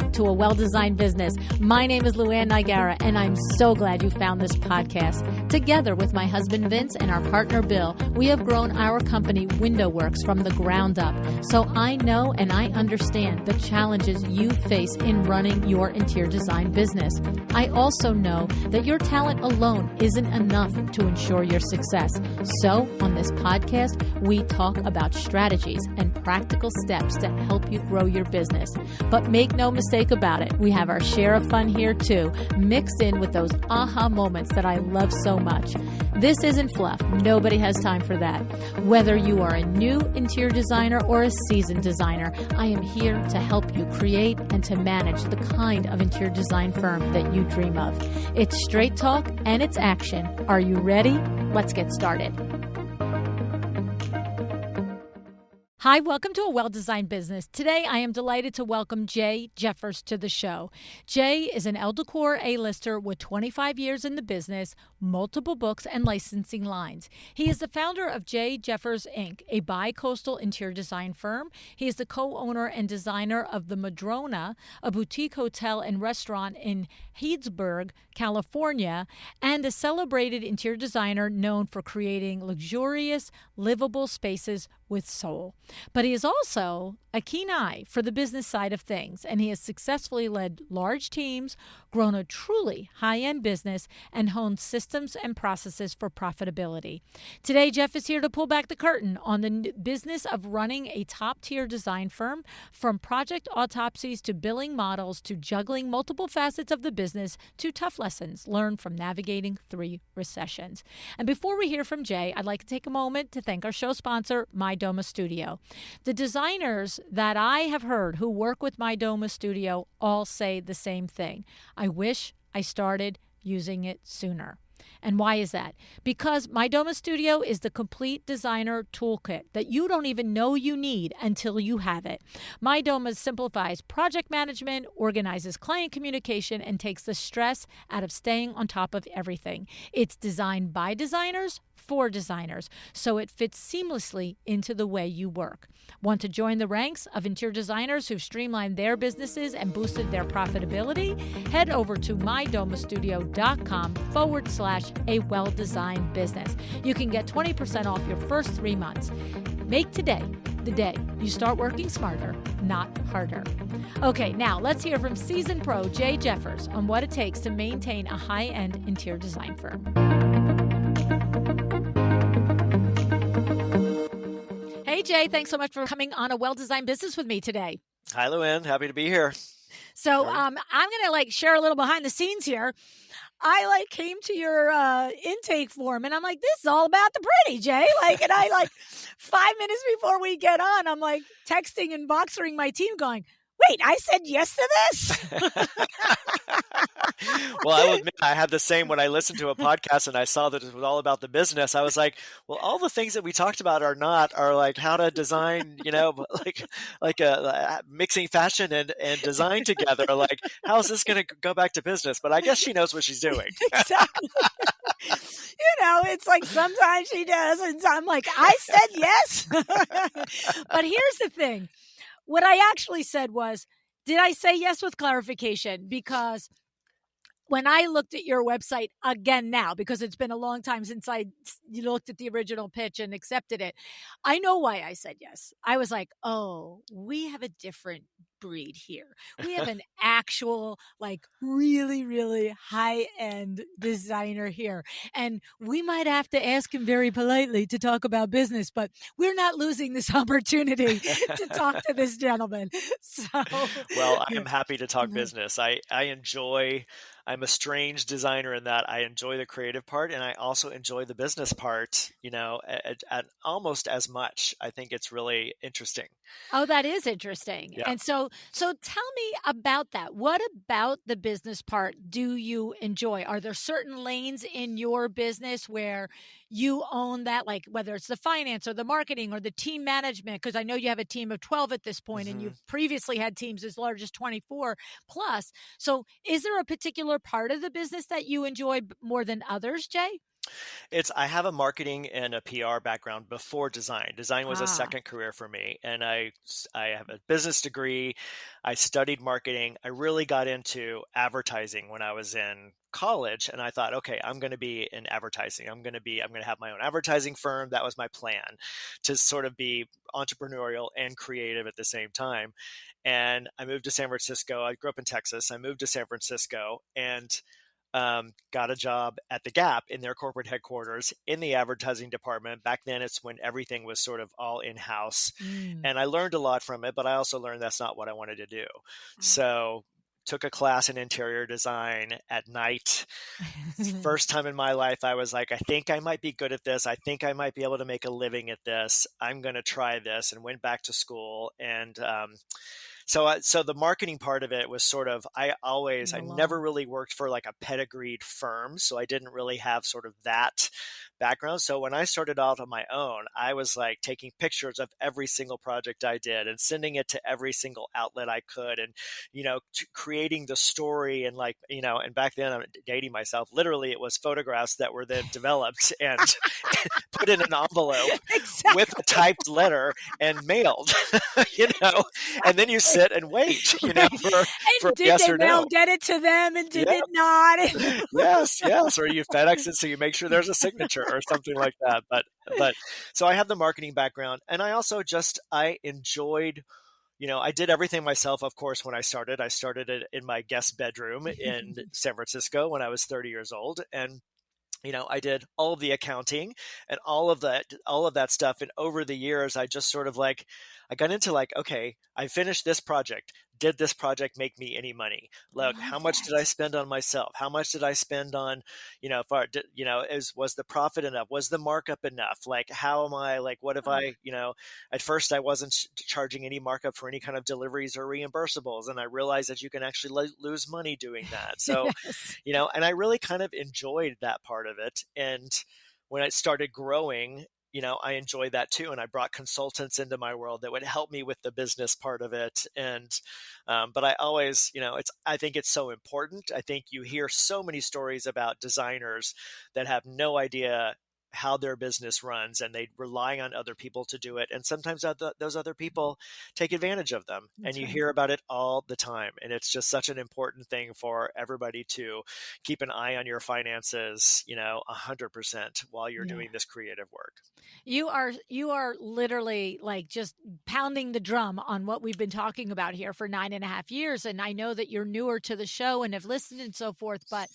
back to A Well-Designed Business. My name is LuAnn Nigara, and I'm so glad you found this podcast. Together with my husband Vince and our partner Bill, we have grown our company WindowWorks from the ground up. So I know and I understand the challenges you face in running your interior design business. I also know that your talent alone isn't enough to ensure your success. So on this podcast, we talk about strategies and practical steps to help you grow your business. But make no mistake about it, we have our share of fun here too, mixed in with those aha moments that I love so much. This isn't fluff. Nobody has time for that. Whether you are a new interior designer or a seasoned designer, I am here to help you create and to manage the kind of interior design firm that you dream of. It's straight talk and it's action. Are you ready? Let's get started. Hi, welcome to A Well-Designed Business. Today, I am delighted to welcome Jay Jeffers to the show. Jay is an Elle Decor A-lister with 25 years in the business, multiple books, and licensing lines. He is the founder of Jay Jeffers, Inc., a bi-coastal interior design firm. He is the co-owner and designer of the Madrona, a boutique hotel and restaurant in Healdsburg, California, and a celebrated interior designer known for creating luxurious, livable spaces with soul. But he is also a keen eye for the business side of things, and he has successfully led large teams, grown a truly high-end business, and honed systems and processes for profitability. Today, Jeff is here to pull back the curtain on the business of running a top-tier design firm, from project autopsies to billing models to juggling multiple facets of the business to tough lessons learned from navigating 3 recessions. And before we hear from Jay, I'd like to take a moment to thank our show sponsor, My Doma Studio. The designers that I have heard who work with My Doma Studio all say the same thing. I wish I started using it sooner. And why is that? Because My Doma Studio is the complete designer toolkit that you don't even know you need until you have it. My Doma simplifies project management, organizes client communication, and takes the stress out of staying on top of everything. It's designed by designers for designers, so it fits seamlessly into the way you work. Want to join the ranks of interior designers who've streamlined their businesses and boosted their profitability? Head over to mydomastudio.com/a well-designed business. You can get 20% off your first 3 months. Make today the day you start working smarter, not harder. Okay, now let's hear from seasoned pro Jay Jeffers on what it takes to maintain a high-end interior design firm. Hey, Jay, thanks so much for coming on A Well-Designed Business with me today. Hi, LuAnn. Happy to be here. So I'm going to share a little behind the scenes here. I came to your intake form and I'm like, this is all about the pretty, Jay. And I 5 minutes before we get on, I'm texting and boxering my team going, wait, I said yes to this? Well, I will admit I had the same when I listened to a podcast and I saw that it was all about the business. I was like, well, all the things that we talked about are how to design, mixing fashion and design together. How is this going to go back to business? But I guess she knows what she's doing. Exactly. It's sometimes she does. And I'm like, I said yes. But here's the thing. What I actually said was, did I say yes with clarification? Because when I looked at your website again now, because it's been a long time since you looked at the original pitch and accepted it, I know why I said yes. I was like, oh, we have a different breed here. We have an actual, really, really high-end designer here. And we might have to ask him very politely to talk about business, but we're not losing this opportunity to talk to this gentleman. So, well, I am happy to talk business. I'm a strange designer in that I enjoy the creative part and I also enjoy the business part, at almost as much. I think it's really interesting. Oh, that is interesting. Yeah. And so tell me about that. What about the business part do you enjoy? Are there certain lanes in your business where you own that, whether it's the finance or the marketing or the team management? Because I know you have a team of 12 at this point, and you've previously had teams as large as 24 plus. So is there a particular part of the business that you enjoy more than others, Jay? I have a marketing and a PR background before design. Design was a Ah. second career for me, and I have a business degree. I studied marketing. I really got into advertising when I was in college, and I thought, okay, I'm going to be in advertising. I'm going to have my own advertising firm. That was my plan, to sort of be entrepreneurial and creative at the same time. And I moved to San Francisco. I grew up in Texas. I moved to San Francisco, and got a job at the Gap in their corporate headquarters in the advertising department. Back then, it's when everything was sort of all in house. Mm. And I learned a lot from it, but I also learned that's not what I wanted to do. Mm. So, took a class in interior design at night. First time in my life, I was like, I think I might be good at this. I think I might be able to make a living at this. I'm going to try this, and went back to school. And so the marketing part of it was sort of, I never Belong. really worked for like a pedigreed firm, so I didn't really have sort of that background. So when I started out on my own, I was like taking pictures of every single project I did and sending it to every single outlet I could, and creating the story, and like, and back then, I'm dating myself. Literally, it was photographs that were then developed and put in an envelope with a Exactly. typed letter and mailed. And then you sit and wait, for And a did yes they or mail no. get it to them and did Yeah, it not? yes, yes. Or you FedEx it, so you make sure there's a signature or something like that. But so I have the marketing background, and I also I enjoyed, I did everything myself. Of course, when I started it in my guest bedroom in San Francisco when I was 30 years old. And I did all of the accounting and all of that stuff. And over the years, I just sort of like, I got into like, okay, I finished this project. Did this project make me any money? Look, how Love much did I that. spend on myself? How much did I spend on, if I did, was the profit enough? Was the markup enough? Like, how am I, like, what if Oh, at first I wasn't charging any markup for any kind of deliveries or reimbursables. And I realized that you can actually lose money doing that. So, yes. and I really kind of enjoyed that part of it. And when it started growing, I enjoyed that too. And I brought consultants into my world that would help me with the business part of it. And, but I always, I think it's so important. I think you hear so many stories about designers that have no idea how their business runs, and they rely on other people to do it. And sometimes those other people take advantage of them, and That's you right. hear about it all the time. And it's just such an important thing for everybody to keep an eye on your finances, 100% while you're Yeah. doing this creative work. You are literally like just pounding the drum on what we've been talking about here for 9.5 years. And I know that you're newer to the show and have listened and so forth, but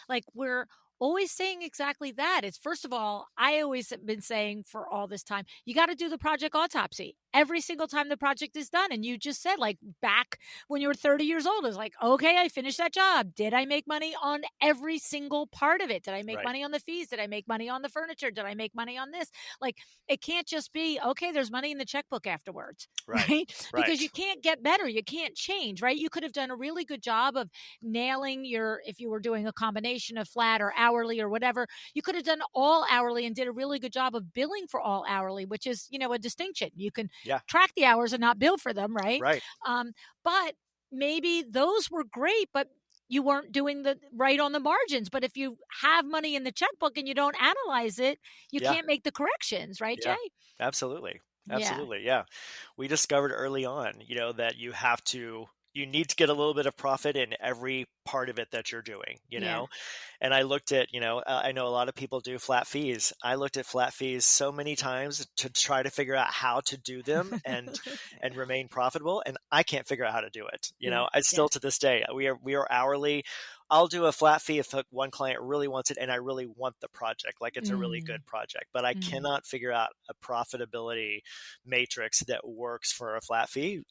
like we're always saying exactly that. It's first of all, I always have been saying for all this time, you got to do the project autopsy every single time the project is done. And you just said, like, back when you were 30 years old, it's like, okay, I finished that job. Did I make money on every single part of it? Did I make Right. money on the fees? Did I make money on the furniture? Did I make money on this? Like, it can't just be, okay, there's money in the checkbook afterwards, Right. right? Because you Right. can't get better. You can't change, right? You could have done a really good job of nailing if you were doing a combination of flat or hourly or whatever, you could have done all hourly and did a really good job of billing for all hourly, which is, a distinction. You can Yeah. track the hours and not bill for them, right? Right. But maybe those were great, but you weren't doing the right on the margins. But if you have money in the checkbook and you don't analyze it, you Yeah. can't make the corrections, right, Yeah. Jay? Absolutely. Yeah. Absolutely. Yeah. We discovered early on, that you need to get a little bit of profit in every part of it that you're doing, Yeah. And I looked at, I know a lot of people do flat fees. I looked at flat fees so many times to try to figure out how to do them and remain profitable, and I can't figure out how to do it. Yeah. I Yeah. still, to this day, we are hourly. I'll do a flat fee if one client really wants it and I really want the project, like it's a really Mm, good project, but I mm. cannot figure out a profitability matrix that works for a flat fee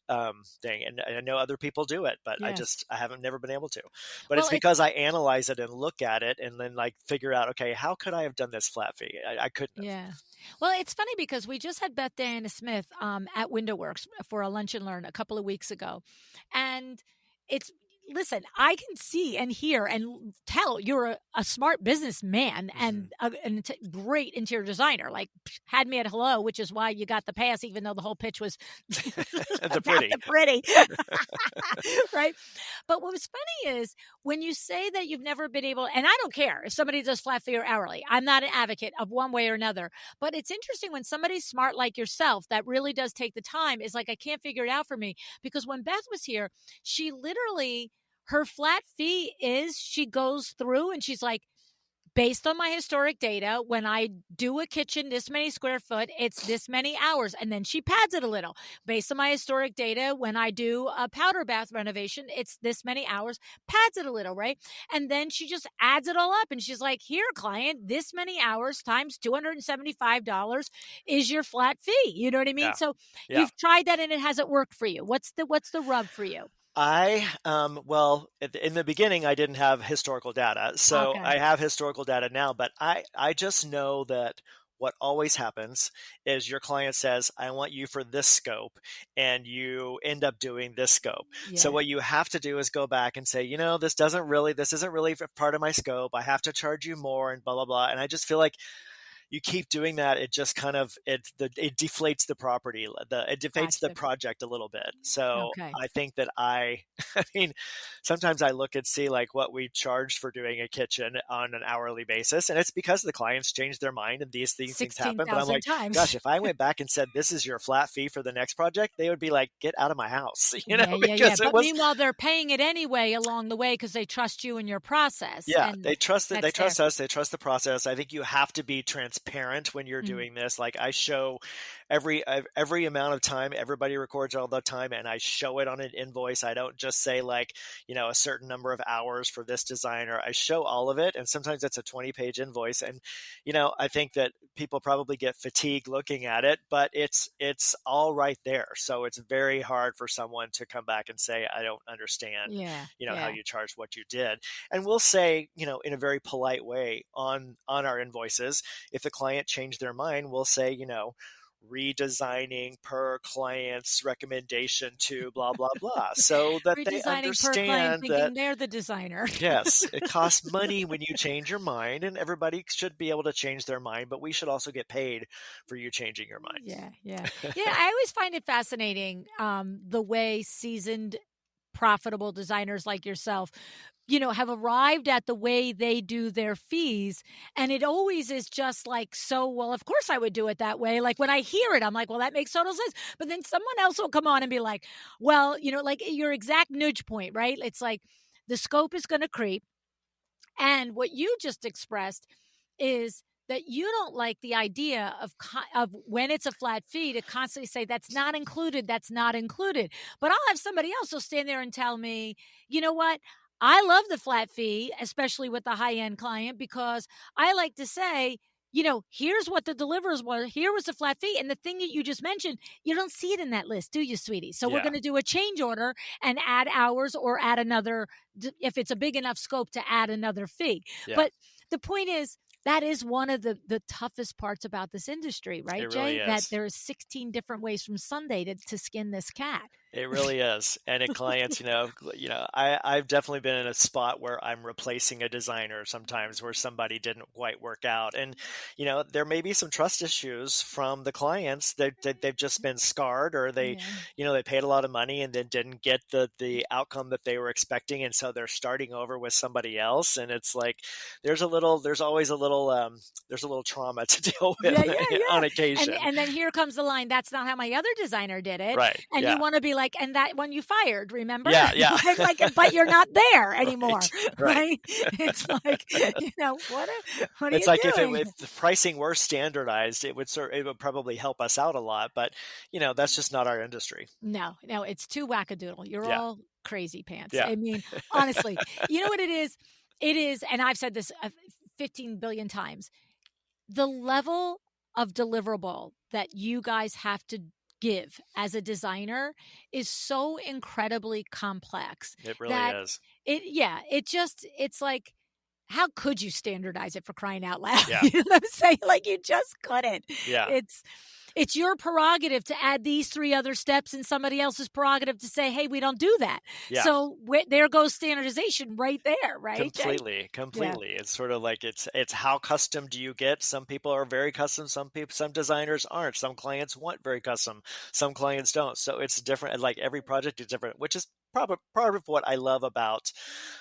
thing. And I know other people do it, but Yes. I haven't never been able to. But it's Well, it's because I analyze it and look at it and then like figure out, okay, how could I have done this flat fee? I couldn't have. Yeah. Well, it's funny because we just had Beth Diana Smith at WindowWorks for a lunch and learn a couple of weeks ago. And it's listen, I can see and hear and tell you're a smart businessman and great interior designer. Like, had me at hello, which is why you got the pass, even though the whole pitch was The about pretty. the pretty. Right. But what was funny is when you say that you've never been able, and I don't care if somebody does flat fee or hourly, I'm not an advocate of one way or another. But it's interesting when somebody's smart like yourself that really does take the time is like, I can't figure it out for me. Because when Beth was here, she literally, her flat fee is she goes through and she's like, based on my historic data, when I do a kitchen this many square foot, it's this many hours. And then she pads it a little. Based on my historic data, when I do a powder bath renovation, it's this many hours, pads it a little, right? And then she just adds it all up. And she's like, here, client, this many hours times $275 is your flat fee. You know what I mean? Yeah. So Yeah. you've tried that and it hasn't worked for you. What's the rub for you? Well, in the beginning, I didn't have historical data. So Okay. I have historical data now, but I just know that what always happens is your client says, I want you for this scope, and you end up doing this scope. So Yeah. what you have to do is go back and say, this isn't really part of my scope. I have to charge you more and blah, blah, blah. And I just feel like you keep doing that, it just kind of it deflates the property, it deflates the Gotcha. project a little bit. So Okay. I think that I mean, sometimes I look and see like what we charged for doing a kitchen on an hourly basis, and it's because the clients change their mind and these things happen. But I'm 16,000 like, times. gosh, if I went back and said this is your flat fee for the next project, they would be like, get out of my house, Yeah. because it But was. meanwhile, they're paying it anyway along the way because they trust you and your process. Yeah, And they trust that's us, they trust the process. I think you have to be transparent when you're doing this. Like I show every amount of time, everybody records all the time, and I show it on an invoice. I don't just say like, a certain number of hours for this designer. I show all of it, and sometimes it's a 20-page invoice. And I think that people probably get fatigued looking at it, but it's all right there. So it's very hard for someone to come back and say, I don't understand, how you charge what you did. And we'll say, in a very polite way on our invoices, if the client changed their mind, we'll say, redesigning per client's recommendation to blah, blah, blah, so that they redesigning per client understand thinking that, they're the designer. yes, it costs money when you change your mind, and everybody should be able to change their mind, but we should also get paid for you changing your mind. Yeah. I always find it fascinating the way seasoned, profitable designers like yourself have arrived at the way they do their fees. And it always is just like, so, well, of course I would do it that way. Like when I hear it, I'm like, well, that makes total sense. But then someone else will come on and be like, well, like your exact nudge point, right? It's like the scope is going to creep. And what you just expressed is that you don't like the idea of when it's a flat fee to constantly say that's not included, that's not included. But I'll have somebody else who'll stand there and tell me, you know what? I love the flat fee, especially with the high-end client, because I like to say, here's what the delivers was. Here was the flat fee. And the thing that you just mentioned, you don't see it in that list, do you, sweetie? So we're going to do a change order and add hours or add another, if it's a big enough scope, to add another fee. Yeah. But the point is, that is one of the toughest parts about this industry, right, It Jay? really is. That there are 16 different ways from Sunday to skin this cat. It really is. And in clients, I've definitely been in a spot where I'm replacing a designer sometimes where somebody didn't quite work out. And, there may be some trust issues from the clients that they've just been scarred, or they paid a lot of money and then didn't get the outcome that they were expecting. And so they're starting over with somebody else. And it's like, there's always a little trauma to deal with on occasion. And then here comes the line, that's not how my other designer did it. Right. And you want to be like, and that one you fired, remember? Yeah. But you're not there anymore. Right. It's like, what are it's you like doing? if the pricing were standardized, it would probably help us out a lot, but that's just not our industry. No, it's too wackadoodle. You're all crazy pants. Yeah. I mean, honestly, you know what it is? It is, and I've said this 15 billion times, the level of deliverable that you guys have to give as a designer is so incredibly complex. It really is. It's like, how could you standardize it, for crying out loud? Yeah. You know what I'm saying? Like, you just couldn't. Yeah. It's your prerogative to add these 3 other steps and somebody else's prerogative to say, "Hey, we don't do that." Yeah. So, there goes standardization right there, right, Jay? Completely, Yeah. completely. It's sort of like it's how custom do you get? Some people are very custom, some designers aren't. Some clients want very custom, some clients don't. So it's different. Like every project is different, which is probably part of what I love about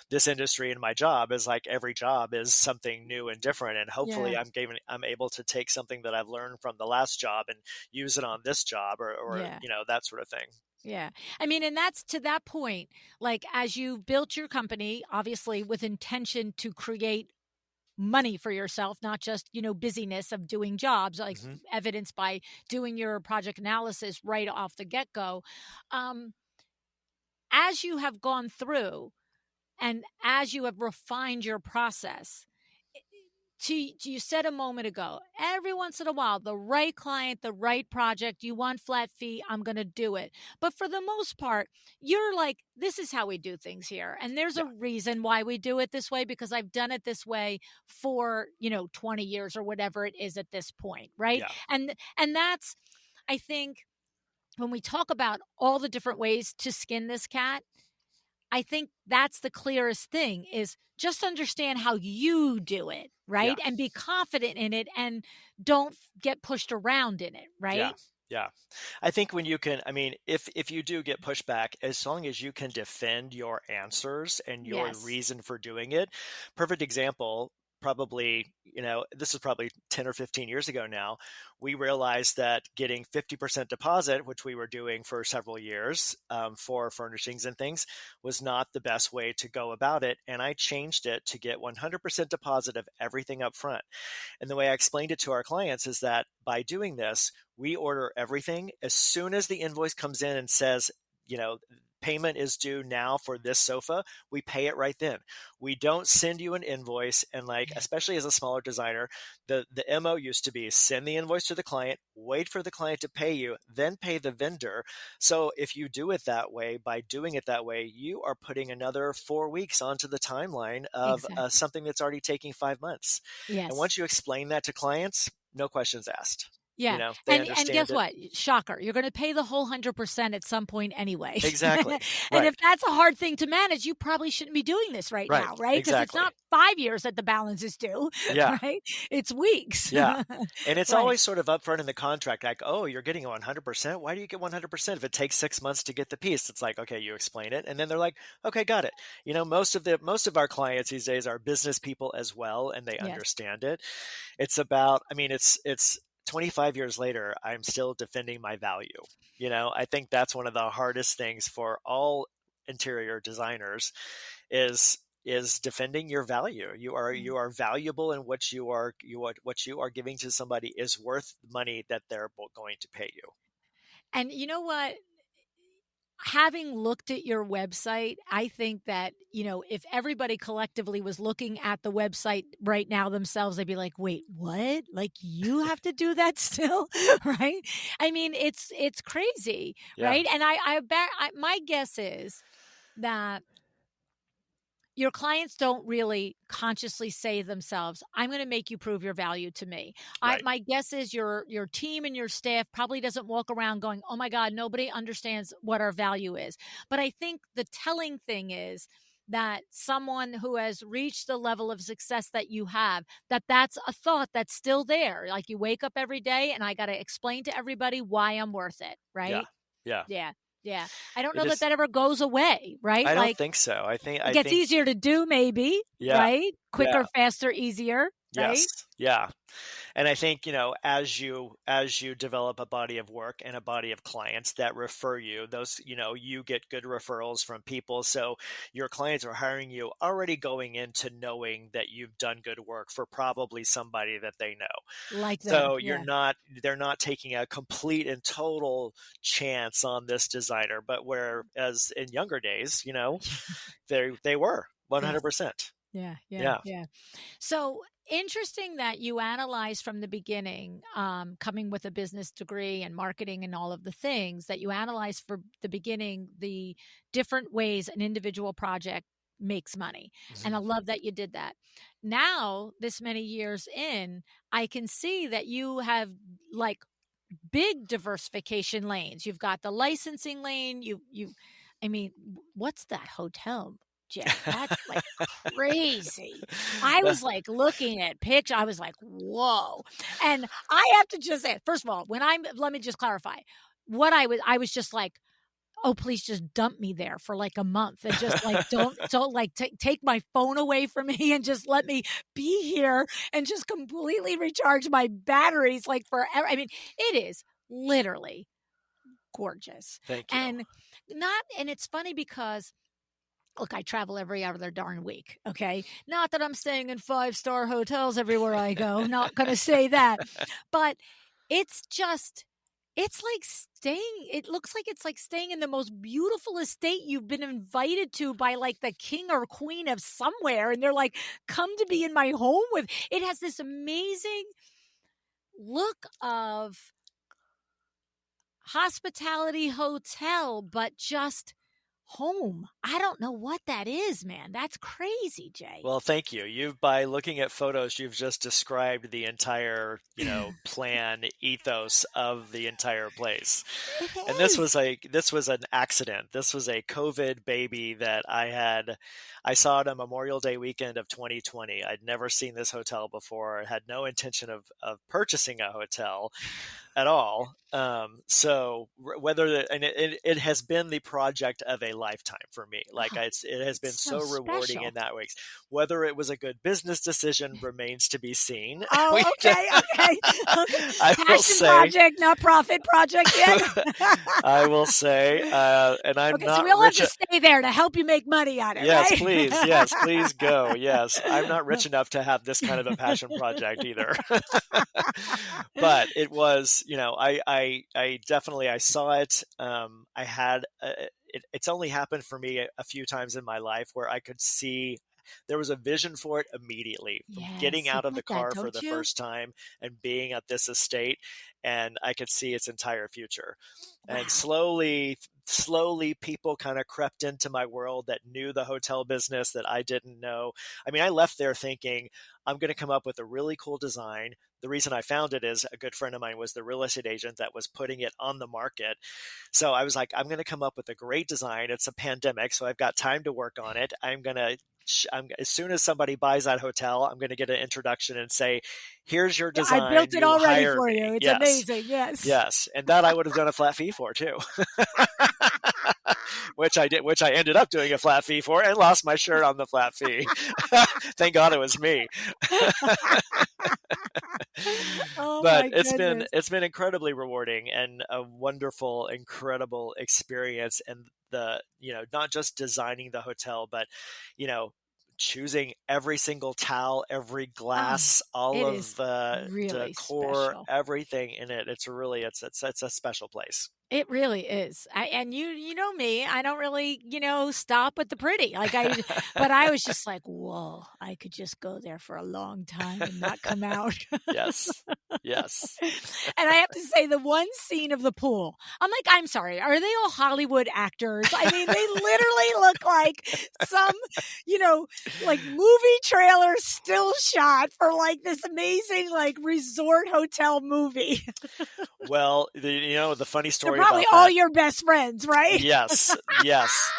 this industry and my job is like every job is something new and different. And hopefully Yeah. I'm able to take something that I've learned from the last job and use it on this job or Yeah. that sort of thing. Yeah. I mean, and that's to that point, like as you've built your company, obviously with intention to create money for yourself, not just, busyness of doing jobs, like Hmm. evidenced by doing your project analysis right off the get go. Um, as you have gone through and as you have refined your process, you said a moment ago, every once in a while, the right client, the right project, you want flat fee, I'm going to do it. But for the most part, you're like, this is how we do things here. And there's Yeah, a reason why we do it this way because I've done it this way for, 20 years or whatever it is at this point. Right. yeah, And that's, I think, when we talk about all the different ways to skin this cat, I think that's the clearest thing is just understand how you do it, yeah. right? And be confident in it and don't get pushed around in it, Yeah. right? Yeah. I think when you can, I mean, if you do get pushback, as long as you can defend your answers and your Yes. reason for doing it. Perfect example, probably, this is probably 10 or 15 years ago now, we realized that getting 50% deposit, which we were doing for several years for furnishings and things, was not the best way to go about it. And I changed it to get 100% deposit of everything up front. And the way I explained it to our clients is that by doing this, we order everything. As soon as the invoice comes in and says, you know, payment is due now for this sofa, we pay it right then. We don't send you an invoice. And like, Yeah. especially as a smaller designer, the MO used to be send the invoice to the client, wait for the client to pay you, then pay the vendor. So if you do it that way, by doing it that way, you are putting another 4 weeks onto the timeline of Exactly. something that's already taking 5 months. And Yes. once you explain that to clients, no questions asked. Yeah. They And understand guess it. what? Shocker. You're going to pay the whole 100% at some point anyway. Exactly. And Right. if that's a hard thing to manage, you probably shouldn't be doing this right Right. now, right? Because it's Exactly. not 5 years that the balance is due, Yeah. right? It's weeks. Yeah. And it's Right. always sort of upfront in the contract, like, oh, you're getting 100%. Why do you get 100% if it takes 6 months to get the piece? It's like, okay, you explain it. And then they're like, okay, got it. Most of our clients these days are business people as well, and they Yes. understand it. It's about, I mean, it's 25 years later, I'm still defending my value. I think that's one of the hardest things for all interior designers is defending your value. You are valuable, and what you are giving to somebody is worth money that they're going to pay you. And you know what? Having looked at your website, I think that, if everybody collectively was looking at the website right now themselves, they'd be like, wait, what? Like you have to do that still? Right? I mean, it's crazy, Yeah, right? And I bet my guess is that your clients don't really consciously say to themselves, I'm going to make you prove your value to me. right. My guess is your team and your staff probably doesn't walk around going, oh my God, nobody understands what our value is. But I think the telling thing is that someone who has reached the level of success that you have, that's a thought that's still there. Like you wake up every day and I got to explain to everybody why I'm worth it. Yeah, Right. yeah. Yeah. Yeah. I don't It know that is. that ever goes away. Right. I don't Like, think so. it I gets think. easier to do maybe, Yeah, right? yeah, Quicker, faster, easier, yes, right? yeah. And I think, as you develop a body of work and a body of clients that refer you, those, you get good referrals from people. So your clients are hiring you already going into knowing that you've done good work for probably somebody that they know. Like them. So Yeah. they're not taking a complete and total chance on this designer, but whereas in younger days, they were Yes. 100%. Yeah. Yeah. Yeah. Yeah. So interesting that you analyze from the beginning, coming with a business degree and marketing and all of the things that you analyze for the beginning, the different ways an individual project makes money. And I Mhm. love that you did that. Now, this many years in, I can see that you have like big diversification lanes. You've got the licensing lane. I mean, what's that hotel, Jay? That's like crazy. I was like looking at pictures. I was like, whoa. And I have to just say, first of all, let me just clarify I was just like, oh, please just dump me there for like a month and just like, don't like take my phone away from me and just let me be here and just completely recharge my batteries like forever. I mean, it is literally gorgeous. Thank you. And it's funny because look, I travel every other darn week. Okay. Not that I'm staying in 5-star hotels everywhere I go. Not going to say that. But it's just, it looks like it's like staying in the most beautiful estate you've been invited to by like the king or queen of somewhere. And they're like, come to be in my home with, it has this amazing look of hospitality hotel, but just home. I don't know what that is, man. That's crazy, Jay. Well, thank you. By looking at photos, you've just described the entire, plan ethos of the entire place. And this was an accident. This was a COVID baby that I saw it on Memorial Day weekend of 2020. I'd never seen this hotel before. I had no intention of purchasing a hotel at all. So it has been the project of a lifetime for me. Like it has been so rewarding special. in that way. Whether it was a good business decision remains to be seen. Oh, okay. I will say, project, not profit project yet. I will say, and I'm not. So we'll have to stay there to help you make money on it. Yes, right? please. Yes, please go. Yes, I'm not rich enough to have this kind of a passion project either. But it was, I definitely, I saw it. I had, it's only happened for me a few times in my life where I could see there was a vision for it immediately from getting out of the car for the first time and being at this estate, and I could see its entire future. Wow. And slowly people kind of crept into my world that knew the hotel business that I didn't know. I mean, I left there thinking I'm going to come up with a really cool design. The reason I found it is a good friend of mine was the real estate agent that was putting it on the market. So I was like, I'm going to come up with a great design. It's a pandemic, so I've got time to work on it. As soon as somebody buys that hotel, I'm going to get an introduction and say, here's your design. I built it already for me. you. It's amazing. Yes. Yes. And that I would have done a flat fee for too. which I ended up doing a flat fee for and lost my shirt on the flat fee. Thank God it was me. But it's been incredibly rewarding and a wonderful, incredible experience. And not just designing the hotel, but, choosing every single towel, every glass, all of the really decor, special. everything in it. It's a special place. It really is. And you know me, I don't really, stop at the pretty. But I was just like, whoa, I could just go there for a long time and not come out. Yes. And I have to say, the one scene of the pool, I'm like, I'm sorry, are they all Hollywood actors? I mean, they literally look like some, like movie trailer still shot for like this amazing like resort hotel movie. Well, the funny story They're probably about all that, your best friends, right? Yes.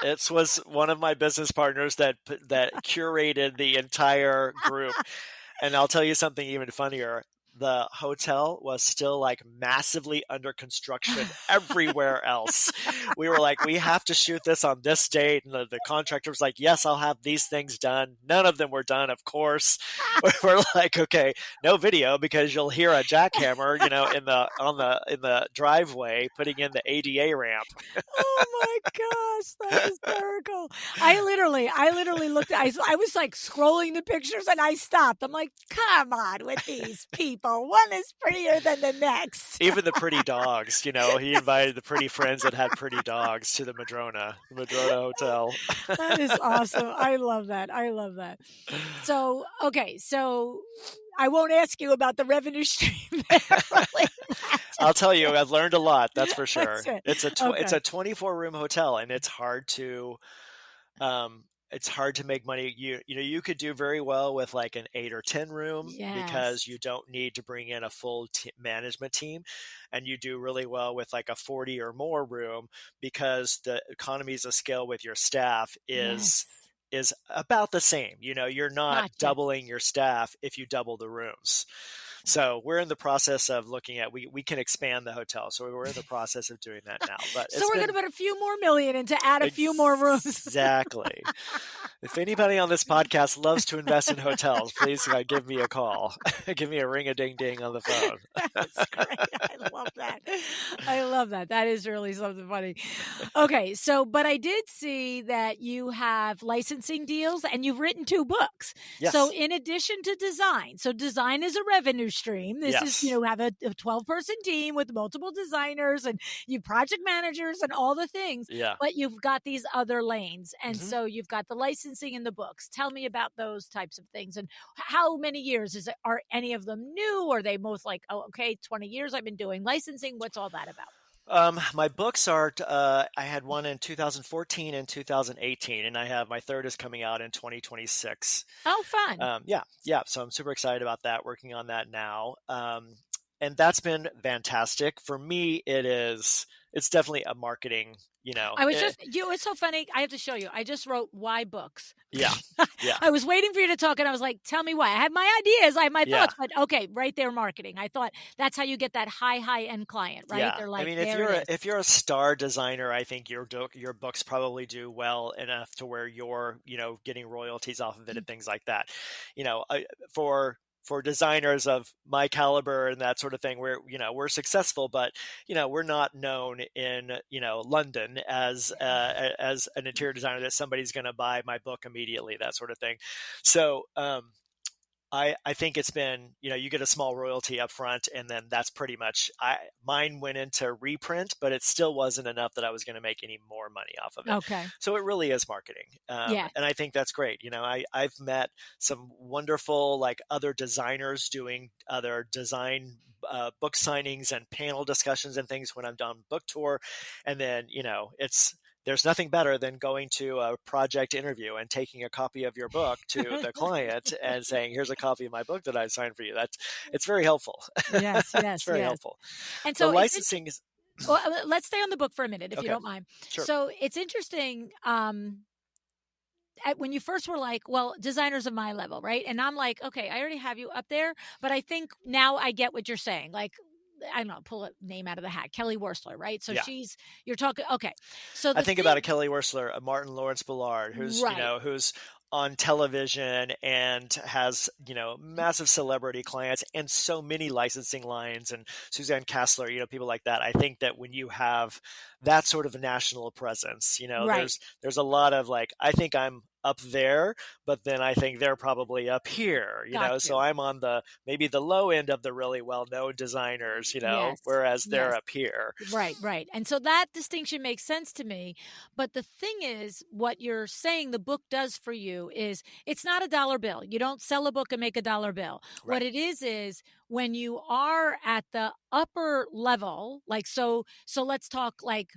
It was one of my business partners that curated the entire group. And I'll tell you something even funnier. The hotel was still like massively under construction everywhere else. We were like, we have to shoot this on this date. And the contractor was like, yes, I'll have these things done. None of them were done, of course. We're like, okay, no video because you'll hear a jackhammer, in the driveway putting in the ADA ramp. Oh my gosh, that's hysterical. I literally looked at, I was like scrolling the pictures and I stopped. I'm like, come on with these people. One is prettier than the next. Even the pretty dogs, he invited the pretty friends that had pretty dogs to the Madrona Hotel. That is awesome. I love that. So, okay. So I won't ask you about the revenue stream. I'll tell you, I've learned a lot. That's for sure. That's It's a 24-room hotel, and it's hard to it's hard to make money. You could do very well with like an 8 or 10 room because Yes. you don't need to bring in a full management team, and you do really well with like a 40 or more room because the economies of scale with your staff Yes. is about the same. You're not Gotcha. doubling your staff if you double the rooms. So we're in the process of looking at, we can expand the hotel. So we're in the process of doing that now, but So it's we're going to been put a few more million in to add a few more rooms. exactly. If anybody on this podcast loves to invest in hotels, please give me a call. Give me a ring a ding ding on the phone. That's great. I love that. I love that. That is really something funny. Okay, so but I did see that you have licensing deals and you've written 2 books. So Yes. in addition to design, so design is a revenue stream. This is, Yes. have a 12-person team with multiple designers and you project managers and all the things, Yeah. but you've got these other lanes. And hmm so you've got the licensing and the books. Tell me about those types of things and how many years are any of them new? Or are they both like, oh, okay, 20 years I've been doing licensing? What's all that about? My books are, I had one in 2014 and 2018, and I have my third is coming out in 2026. Oh, fun. Yeah, yeah. So I'm super excited about that, working on that now. And that's been fantastic. For me, it's definitely a marketing, I was just, it's so funny. I have to show you. I just wrote why books. yeah, yeah, I was waiting for you to talk and I was like, tell me why. I have my ideas, I have my yeah. thoughts, but okay, right there, marketing. I thought that's how you get that high end client, right? Yeah, They're I like, mean, there it is. if you're a star designer, I think your books probably do well enough to where you're getting royalties off of it and things like that. For designers of my caliber and that sort of thing, we're successful, but we're not known in London as an interior designer that somebody's going to buy my book immediately, that sort of thing. So I think it's been, you get a small royalty up front, and then that's pretty much, mine went into reprint, but it still wasn't enough that I was going to make any more money off of it. Okay. So it really is marketing. Yeah. And I think that's great. I've met some wonderful, like, other designers doing other design book signings and panel discussions and things when I'm done book tour. And then, there's nothing better than going to a project interview and taking a copy of your book to the client and saying, here's a copy of my book that I signed for you. It's very helpful. Yes, It's yes, very yes. helpful. And The so licensing is well, let's stay on the book for a minute, if you okay. don't mind. Sure. So it's interesting. When you first were like, well, designers of my level, right? And I'm like, okay, I already have you up there, but I think now I get what you're saying. Like, I don't know, pull a name out of the hat, Kelly Worsler, right? So Yeah. you're talking, okay. So I the think about thing, a Kelly Wearstler, a Martin Lawrence Bullard, right, who's on television and has, massive celebrity clients and so many licensing lines, and Suzanne Kassler, people like that. I think that when you have that sort of a national presence, right, there's a lot of like, I think I'm up there, but then I think they're probably up here, got so you. I'm on maybe the low end of the really well-known designers, Yes, whereas they're yes. up here. Right, right. And so that distinction makes sense to me. But the thing is, what you're saying the book does for you is it's not a dollar bill. You don't sell a book and make a dollar bill. What Right. it is when you are at the upper level, like so let's talk like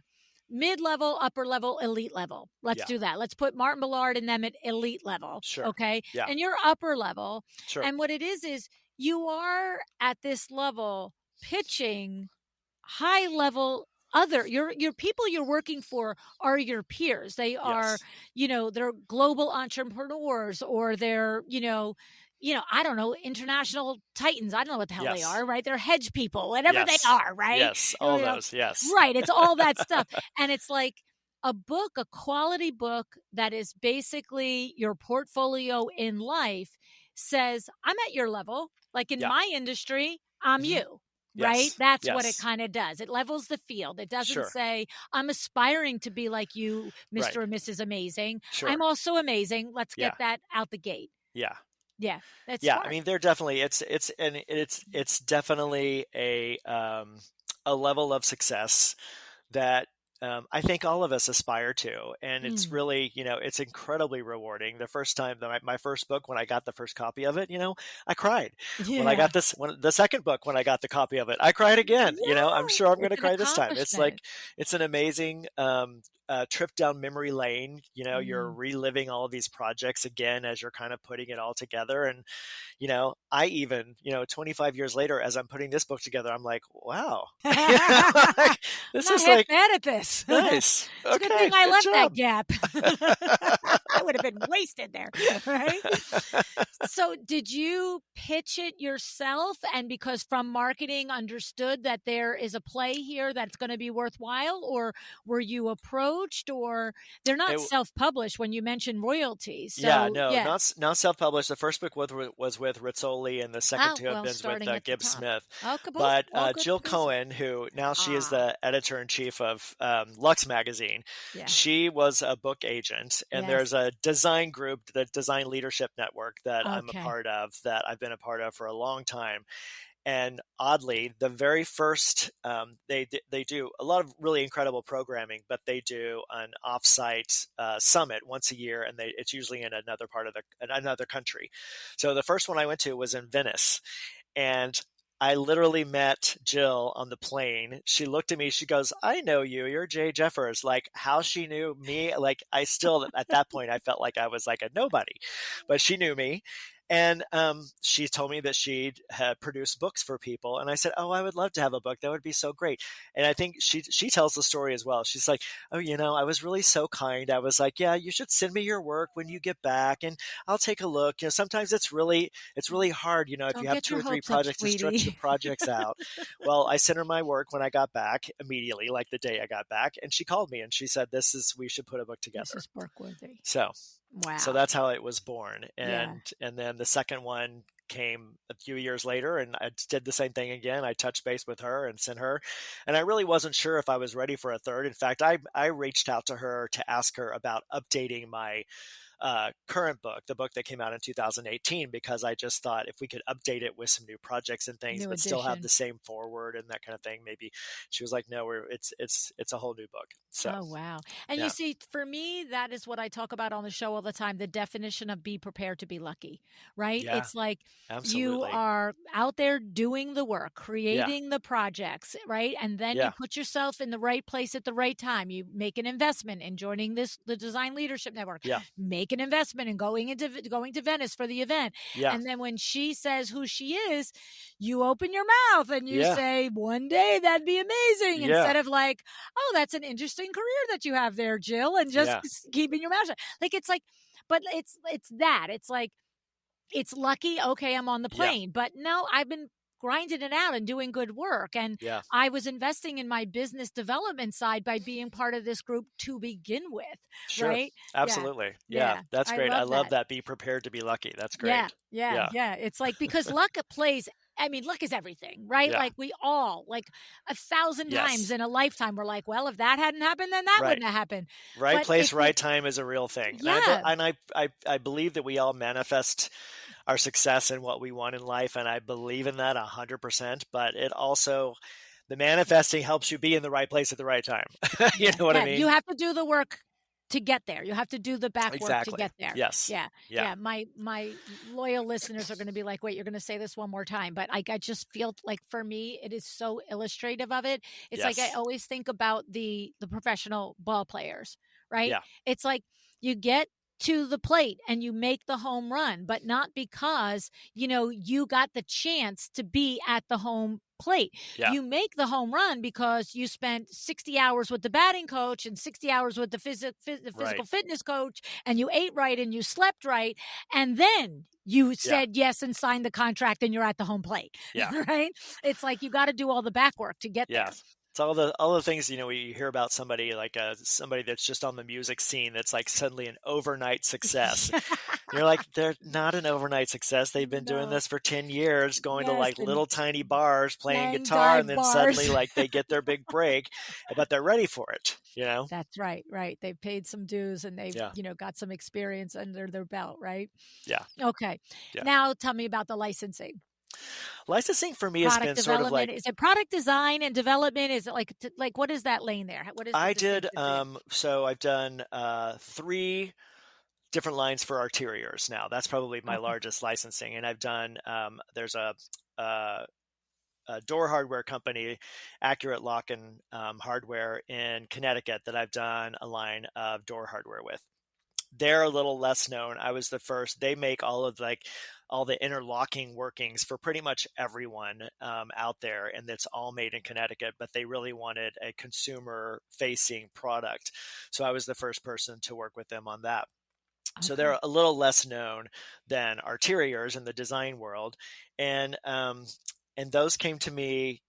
mid-level, upper level, elite level. Let's Yeah. do that. Let's put Martin Ballard and them at elite level. Sure. Okay. Yeah. And you're upper level. Sure. And what it is you are at this level pitching high level your people you're working for are your peers. They are, Yes. they're global entrepreneurs or they're, I don't know, international titans. I don't know what the hell they Yes. are, right? They're hedge people, whatever they Yes. are, right? Yes. All those. Yes. Right. It's all that stuff. And it's like a book, a quality book that is basically your portfolio in life says, I'm at your level. Like in Yeah. my industry, I'm hmm you. Right? Yes. That's what it Yes. kind of does. It levels the field. It doesn't Sure. say, I'm aspiring to be like you, Right. Mr. and Mrs. Amazing. I'm Sure. also amazing. Let's Yeah. get that out the gate. Yeah. Yeah. That's Yeah. I smart. mean, they're definitely it's definitely a level of success that I think all of us aspire to. And it's Mm. really, it's incredibly rewarding. The first time that my first book, when I got the first copy of it, I cried. When I Yeah. got the second book, when I got the copy of it, I cried again. I'm Yeah. sure I'm going It's to an cry this time. It's like, accomplishment. it's an amazing trip down memory lane. You're Mm. reliving all of these projects again as you're kind of putting it all together. And I even, 25 years later, as I'm putting this book together, I'm like, wow, I'm like, this not is half like bad at this. nice. It's a good thing Okay, I good left that job. gap. I would have been wasted there, right? So, did you pitch it yourself? And because from marketing understood that there is a play here that's going to be worthwhile, or were you approached, or they're not It, self-published when you mention royalties? yeah, So, no, yeah. not self-published. The first book was with Rizzoli, and the second Ah, two have well, been with starting at the Gibb top. Smith. Okay, both But all good Jill places. Cohen, who now she is Ah, the editor in chief of Lux Magazine, yeah. she was a book agent, and Yes. there's a design group, the Design Leadership Network, that I'm a Okay. part of, that I've been a part of for a long time. And oddly, the very first, they do a lot of really incredible programming, but they do an offsite summit once a year, and it's usually in another part of another country. So the first one I went to was in Venice, and I literally met Jill on the plane. She looked at me. She goes, "I know you. You're Jay Jeffers." Like, how she knew me? Like, I still, at that point, I felt like I was like a nobody, but she knew me. And she told me that she had produced books for people, and I said, "Oh, I would love to have a book. That would be so great." And I think she tells the story as well. She's like, "Oh, I was really so kind. I was like, yeah, you should send me your work when you get back, and I'll take a look. Sometimes it's really hard, if you Don't have get two your or three hopes up, projects, to stretch the sweetie. projects out." Well, I sent her my work when I got back immediately, like the day I got back, and she called me and she said, we should put a book This together. is worthy. So Wow. that's how it was born. Yeah. And then the second one came a few years later, and I did the same thing again. I touched base with her and sent her, and I really wasn't sure if I was ready for a third. In fact, I reached out to her to ask her about updating my current book, the book that came out in 2018, because I just thought if we could update it with some new projects and things, New but still have the edition. same forward and that kind of thing, maybe. She was like, "No, it's a whole new book." So Oh, wow. And you yeah, see, for me, that is what I talk about on the show all the time, the definition of be prepared to be lucky, right? yeah, It's like you absolutely, are out there doing the work, yeah, creating the projects, right? And then you yeah, put yourself in the right place at the right time. You make an investment in joining the Design Leadership Network, yeah, make an investment in going to Venice for the event. yeah, And then when she says who she is, you open your mouth and you yeah, say, one day that'd be amazing, yeah, instead of like, oh, that's an interesting career that you have there, Jill, and just yeah, keeping your mouth shut. Like, it's like, but it's that. It's like, it's lucky. Okay, I'm on the yeah, plane, but no, I've been grinding it out and doing good work. And yeah. I was investing in my business development side by being part of this group to begin with, Sure. right? Yeah. Absolutely. Yeah, Yeah. that's I great. I love love that. that. Be prepared to be lucky. That's Yeah, great. yeah, Yeah. yeah. It's like, because luck plays, I mean, luck is everything, right? Yeah. Like, we all, like, 1,000 times Yes. in a lifetime, we're like, well, if that hadn't happened, then that Right. wouldn't have happened. Right But place, if you, right time is a real thing. And yeah, I believe that we all manifest our success and what we want in life, and I believe in that 100%, but it also, the manifesting helps you be in the right place at the right time. You yeah, know what I yeah. You mean? have to do the work to get there. You have to do the back work to Exactly. get there. Yes. Yeah, Yeah. yeah. My loyal listeners are going to be like, wait, you're going to say this one more time, but I just feel like, for me, it is so illustrative of it. It's like, I Yes. always think about the professional ball players, right? Yeah. It's like, you get to the plate and you make the home run, but not because, you got the chance to be at the home plate. Yeah. You make the home run because you spent 60 hours with the batting coach and 60 hours with the Right. physical fitness coach, and you ate right and you slept right. And then you Yeah. said yes and signed the contract and you're at the home plate, Yeah. right? It's like, you got to do all the back work to get there. Yes. It's all the things, we hear about somebody like somebody that's just on the music scene that's like suddenly an overnight success. You're like, they're not an overnight success. They've been doing No. this for 10 years, going to Yes. like And little tiny bars, playing playing guitar, and dive then suddenly bars. like they get their big break, but they're ready for it. That's right, right. They've paid some dues and they've, Yeah. got some experience under their belt, right? Yeah. Okay. Yeah. Now tell me about the licensing. Licensing for me has Product been sort of development? like Is it product design and development? Is it like what is that lane there? What is the I did. distinction for you? So I've done three different lines for arterials now. That's probably my Okay. largest licensing, and I've done. There's a, a door hardware company, Accurate Lock and Hardware in Connecticut, that I've done a line of door hardware with. They're a little less known. I was the first. They make all of like all the interlocking workings for pretty much everyone out there, and it's all made in Connecticut. But they really wanted a consumer-facing product, so I was the first person to work with them on that. So they're Okay. a little less known than arterials in the design world, and those came to me.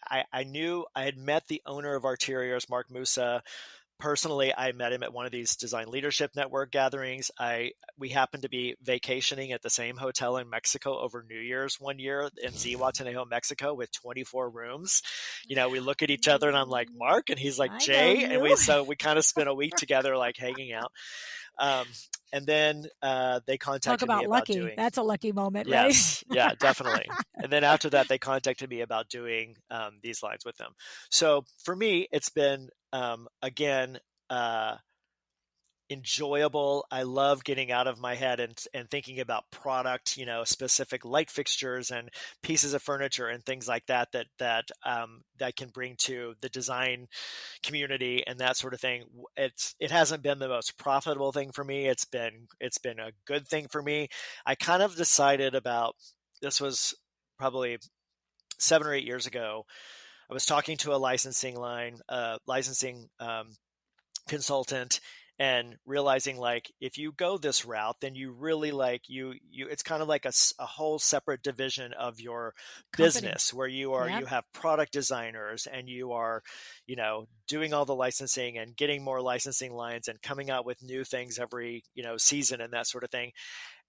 I knew I had met the owner of Arterials, Mark Musa, personally. I met him at one of these design leadership network gatherings. We happened to be vacationing at the same hotel in Mexico over New Year's one year in Zihuatanejo, Mexico, with 24 rooms. We look at each other and I'm like, Mark, and he's like, I know Jay, and you. we kind of spent a week together, like hanging out. Um, and then they Talk contacted me about about lucky. doing. That's a lucky moment, right? Yes, yeah, definitely. And then after that, they contacted me about doing these lines with them. So for me, it's been again uh, enjoyable. I love getting out of my head and thinking about product, specific light fixtures and pieces of furniture and things like that can bring to the design community and that sort of thing. It hasn't been the most profitable thing for me. It's been a good thing for me. I kind of decided about this was probably 7 or 8 years ago. I was talking to a licensing consultant, and realizing like if you go this route, then you really like you it's kind of like a whole separate division of your Company. business, where Yep. you have product designers, and you are doing all the licensing and getting more licensing lines and coming out with new things every season and that sort of thing.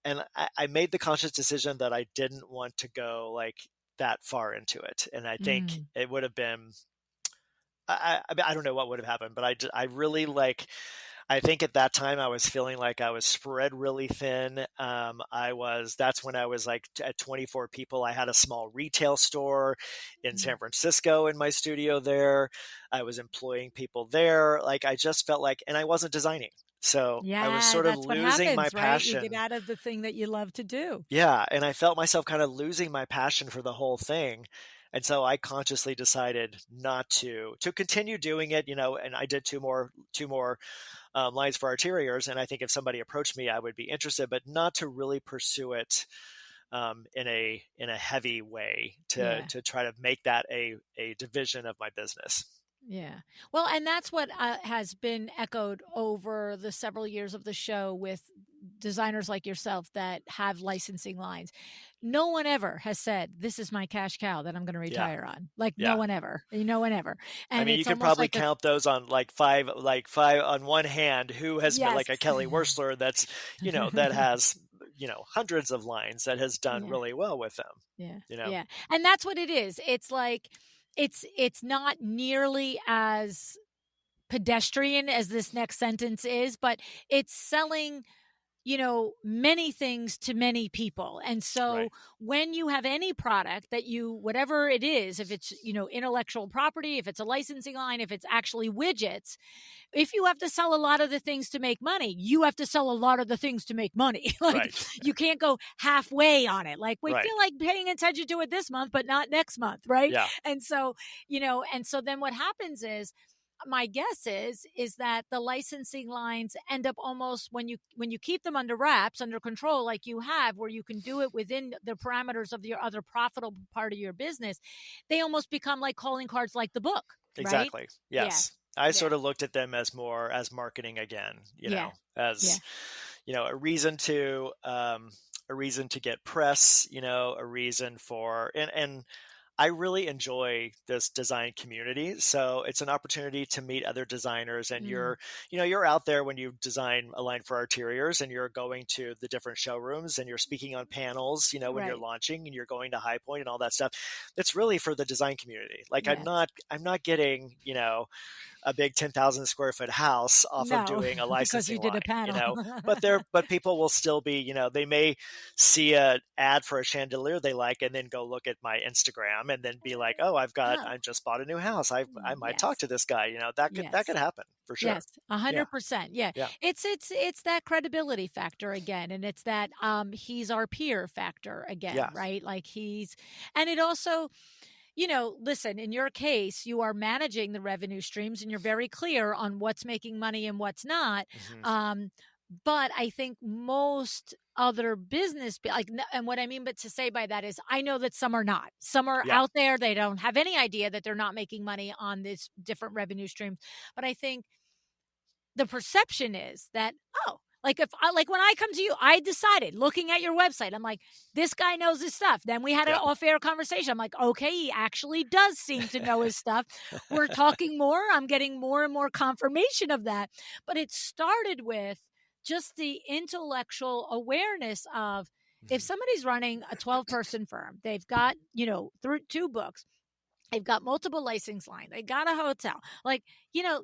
And I made the conscious decision that I didn't want to go like that far into it, and I think Mm. it would have been I don't know what would have happened, but I really like. I think at that time I was feeling like I was spread really thin. That's when I was like at 24 people. I had a small retail store in Mm. San Francisco in my studio there. I was employing people there. Like I just felt like, and I wasn't designing. So I was Yeah, sort of that's what losing my happens, right? You get passion. out of the thing that you love to do. Yeah, and I felt myself kind of losing my passion for the whole thing. And so I consciously decided not to continue doing it, and I did two more lines for arterials. And I think if somebody approached me, I would be interested, but not to really pursue it in a heavy way to Yeah. to try to make that a division of my business. Yeah. Well, and that's what has been echoed over the several years of the show with designers like yourself that have licensing lines. No one ever has said, "This is my cash cow that I'm going to Yeah, retire on." Like no yeah. one ever. No one ever. I And mean, you it's can almost probably like a count those on like five on one hand. Who has been yes. like a Kelly Wersler that has hundreds of lines that has done Yeah. really well with them. Yeah. You know, Yeah. And that's what it is. It's like it's not nearly as pedestrian as this next sentence is, but it's selling many things to many people. And so right, when you have any product that whatever it is, if it's, intellectual property, if it's a licensing line, if it's actually widgets, if you have to sell a lot of the things to make money, you have to sell a lot of the things to make money. Like right, you can't go halfway on it. Like we right. feel like paying attention to it this month, but not next month. Right. Yeah, And so, and so then what happens is, my guess is that the licensing lines end up almost when you keep them under wraps, under control, like you have, where you can do it within the parameters of your other profitable part of your business, they almost become like calling cards, like the book, right? exactly. Yeah. Yes. I Yeah. sort of looked at them as more as marketing again, Yeah. Yeah. as a reason to get press, a reason for, and I really enjoy this design community. So it's an opportunity to meet other designers, and Mm, you're out there when you design a line for interiors, and you're going to the different showrooms, and you're speaking on panels, when you're right. launching, and you're going to High Point and all that stuff. It's really for the design community. Like Yes. I'm not getting, a big 10,000 square foot house off of No, doing a because you licensing did a line, panel. but people will still be, they may see a ad for a chandelier they like and then go look at my Instagram and then be like, oh, Oh, I just bought a new house. I might talk yes. to this guy, that Yes. could happen for sure. Yes, Yeah. 100%. Yeah. Yeah. It's that credibility factor again, and it's that he's our peer factor again, Yeah. right? Like and it also, listen, in your case, you are managing the revenue streams and you're very clear on what's making money and what's not. Hmm. Um but I think most other and what I mean but to say by that is I know that some are not. Some are Yeah. out there, they don't have any idea that they're not making money on this different revenue streams. But I think the perception is that, oh, like if I like when I come to you, I decided looking at your website, I'm like, this guy knows his stuff. Then we had an Yeah. off-air conversation. I'm like, okay, he actually does seem to know his stuff. We're talking more. I'm getting more and more confirmation of that. But it started with just the intellectual awareness of if Hmm. somebody's running a 12-person firm, they've got, through 2 books, they've got multiple license lines. They got a hotel. Like, you know,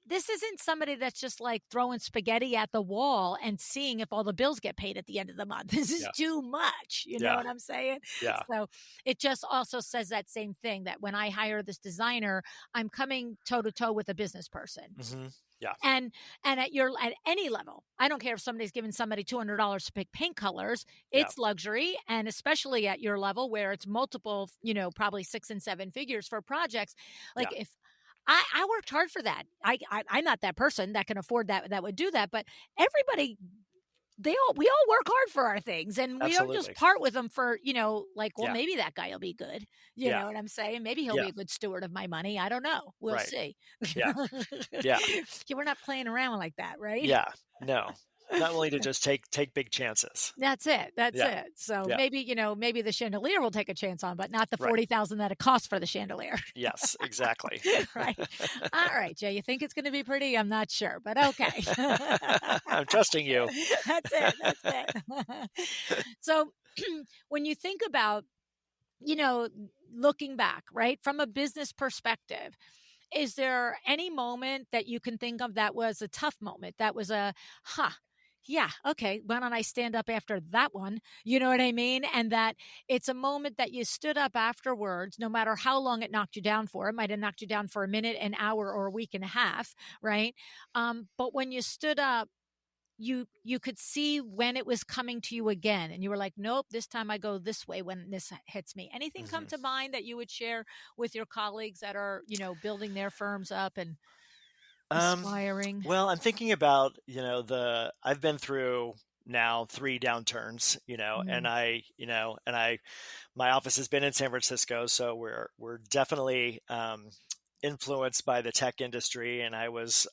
this isn't somebody that's just like throwing spaghetti at the wall and seeing if all the bills get paid at the end of the month. This is Yeah. too much. You know Yeah. what I'm saying? Yeah. So it just also says that same thing that when I hire this designer, I'm coming toe to toe with a business person. Hmm. Yeah. And at any level, I don't care if somebody's giving somebody $200 to pick paint colors. Yeah. It's luxury, and especially at your level where it's multiple, probably 6 and 7 figures for projects. Yeah. Like if I worked hard for that. I'm not that person that can afford that would do that, but everybody, we all work hard for our things, and we don't just Absolutely. part with them for, like, well, Yeah. maybe that guy will be good. You Yeah. know what I'm saying? Maybe he'll Yeah. be a good steward of my money. I don't know. We'll Right. see. Yeah. Yeah. Yeah, we're not playing around like that, right? Yeah. No, not willing to just take big chances. That's it. That's Yeah. it. So Yeah. maybe the chandelier will take a chance on, but not the Right. 40,000 that it costs for the chandelier. Yes, exactly. Right. All right, Jay, you think it's going to be pretty? I'm not sure, but okay. I'm trusting you. That's it. That's it. So when you think about, you know, looking back, right, from a business perspective, is there any moment that you can think of that was a tough moment? That was yeah, okay, why don't I stand up after that one? You know what I mean? And that it's a moment that you stood up afterwards, no matter how long it knocked you down for. It might have knocked you down for a minute, an hour, or a week and a half, right? But when you stood up, you could see when it was coming to you again, and you were like, nope, this time I go this way when this hits me. Anything come Mhm. to mind that you would share with your colleagues that are, building their firms up and Um, aspiring? well, I'm thinking about, I've been through now 3 downturns, and Mm, my office has been in San Francisco, so we're definitely influenced by the tech industry, and I was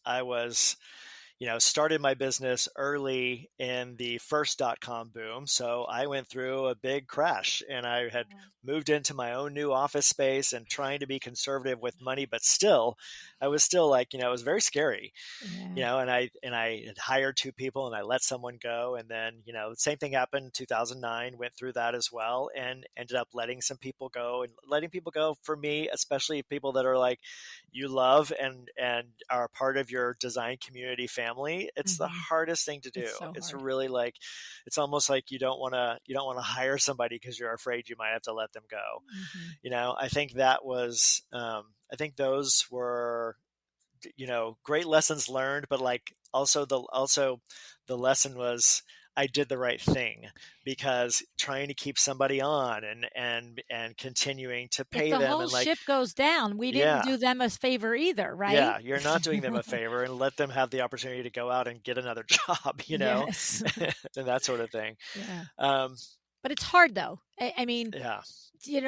started my business early in the first dot-com boom. So I went through a big crash, and I had moved into my own new office space and trying to be conservative with money, but still, I was still like, it was very scary, yeah. and I had hired 2 people and I let someone go. And then, the same thing happened in 2009, went through that as well, and ended up letting some people go. And letting people go, for me, especially people that are like, you love and are part of your design community family, it's the Hmm. hardest thing to do. It's so It's hard. really like, it's almost like you don't want to hire somebody because you're afraid you might have to let them go. Hmm. I think I think those were, great lessons learned, but like also the lesson was I did the right thing, because trying to keep somebody on and continuing to If pay the them, whole and like, ship goes down, we didn't yeah, do them a favor either, right? yeah, you're not doing them a favor, and let them have the opportunity to go out and get another job, Yes. and that sort of thing. Yeah. Um, But it's hard though. I mean, yeah.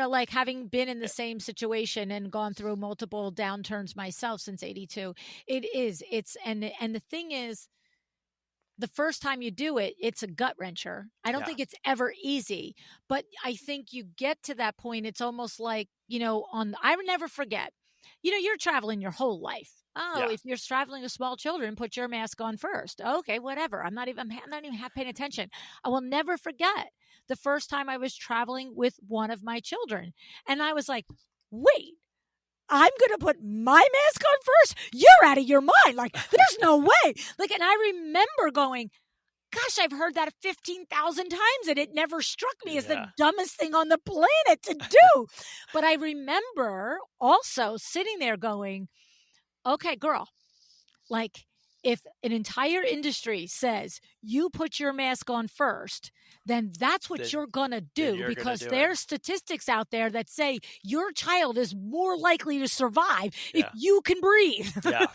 like having been in the same situation and gone through multiple downturns myself since 82, it's, and the thing is, the first time you do it, it's a gut wrencher. I don't Yeah. think it's ever easy, but I think you get to that point. It's almost like, I would never forget, you're traveling your whole life. Oh, Yeah. if you're traveling with small children, put your mask on first. Okay, whatever. I'm not even paying attention. I will never forget the first time I was traveling with one of my children. And I was like, wait, I'm going to put my mask on first? You're out of your mind. Like, there's no way. Like, and I remember going, gosh, I've heard that 15,000 times and it never struck me as the dumbest thing on the planet to do. But I remember also sitting there going, okay, girl, like, if an entire industry says you put your mask on first, then that's what you're going to do, because there's statistics out there that say your child is more likely to survive if you can breathe. Yeah.